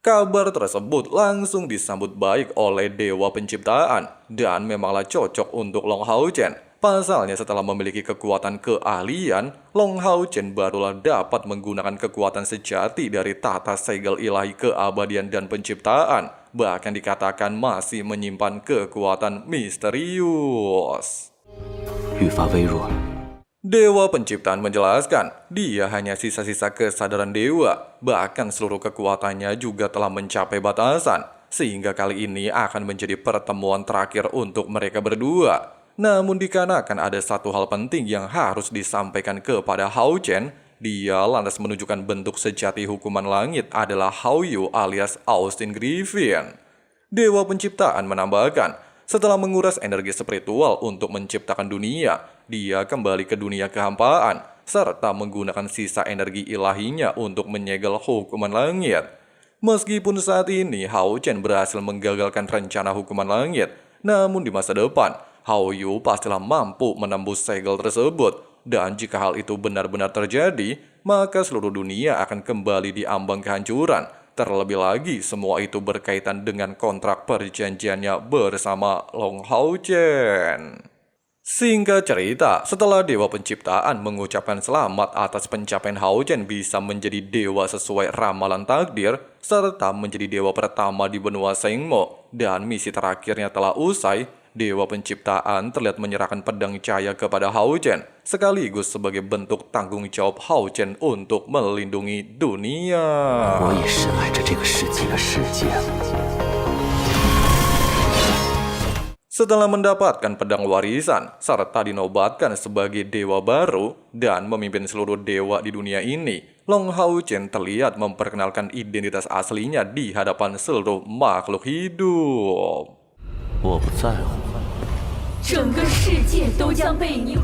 Kabar tersebut langsung disambut baik oleh Dewa Penciptaan dan memanglah cocok untuk Long Hao Chen. Pasalnya setelah memiliki kekuatan keahlian, Long Hao Chen barulah dapat menggunakan kekuatan sejati dari tata segel ilahi keabadian dan penciptaan. Bahkan dikatakan masih menyimpan kekuatan misterius. Dewa Penciptaan menjelaskan, dia hanya sisa-sisa kesadaran dewa, bahkan seluruh kekuatannya juga telah mencapai batasan, sehingga kali ini akan menjadi pertemuan terakhir untuk mereka berdua. Namun dikarenakan ada satu hal penting yang harus disampaikan kepada Hao Chen, dia lantas menunjukkan bentuk sejati hukuman langit adalah Hao Yu alias Austin Griffin. Dewa Penciptaan menambahkan, setelah menguras energi spiritual untuk menciptakan dunia, dia kembali ke dunia kehampaan, serta menggunakan sisa energi ilahinya untuk menyegel hukuman langit. Meskipun saat ini Hao Chen berhasil menggagalkan rencana hukuman langit, namun di masa depan, Hao Yu pastilah mampu menembus segel tersebut. Dan jika hal itu benar-benar terjadi, maka seluruh dunia akan kembali diambang kehancuran. Terlebih lagi, semua itu berkaitan dengan kontrak perjanjiannya bersama Long Hao Chen. Singkat cerita, setelah Dewa Penciptaan mengucapkan selamat atas pencapaian Hao Chen bisa menjadi dewa sesuai ramalan takdir, serta menjadi dewa pertama di benua Shengmo, dan misi terakhirnya telah usai, Dewa Penciptaan terlihat menyerahkan pedang cahaya kepada Hao Chen, sekaligus sebagai bentuk tanggung jawab Hao Chen untuk melindungi dunia. Setelah mendapatkan pedang warisan, serta dinobatkan sebagai dewa baru dan memimpin seluruh dewa di dunia ini, Long Hao Chen terlihat memperkenalkan identitas aslinya di hadapan seluruh makhluk hidup. 我不在乎。整个世界都将被你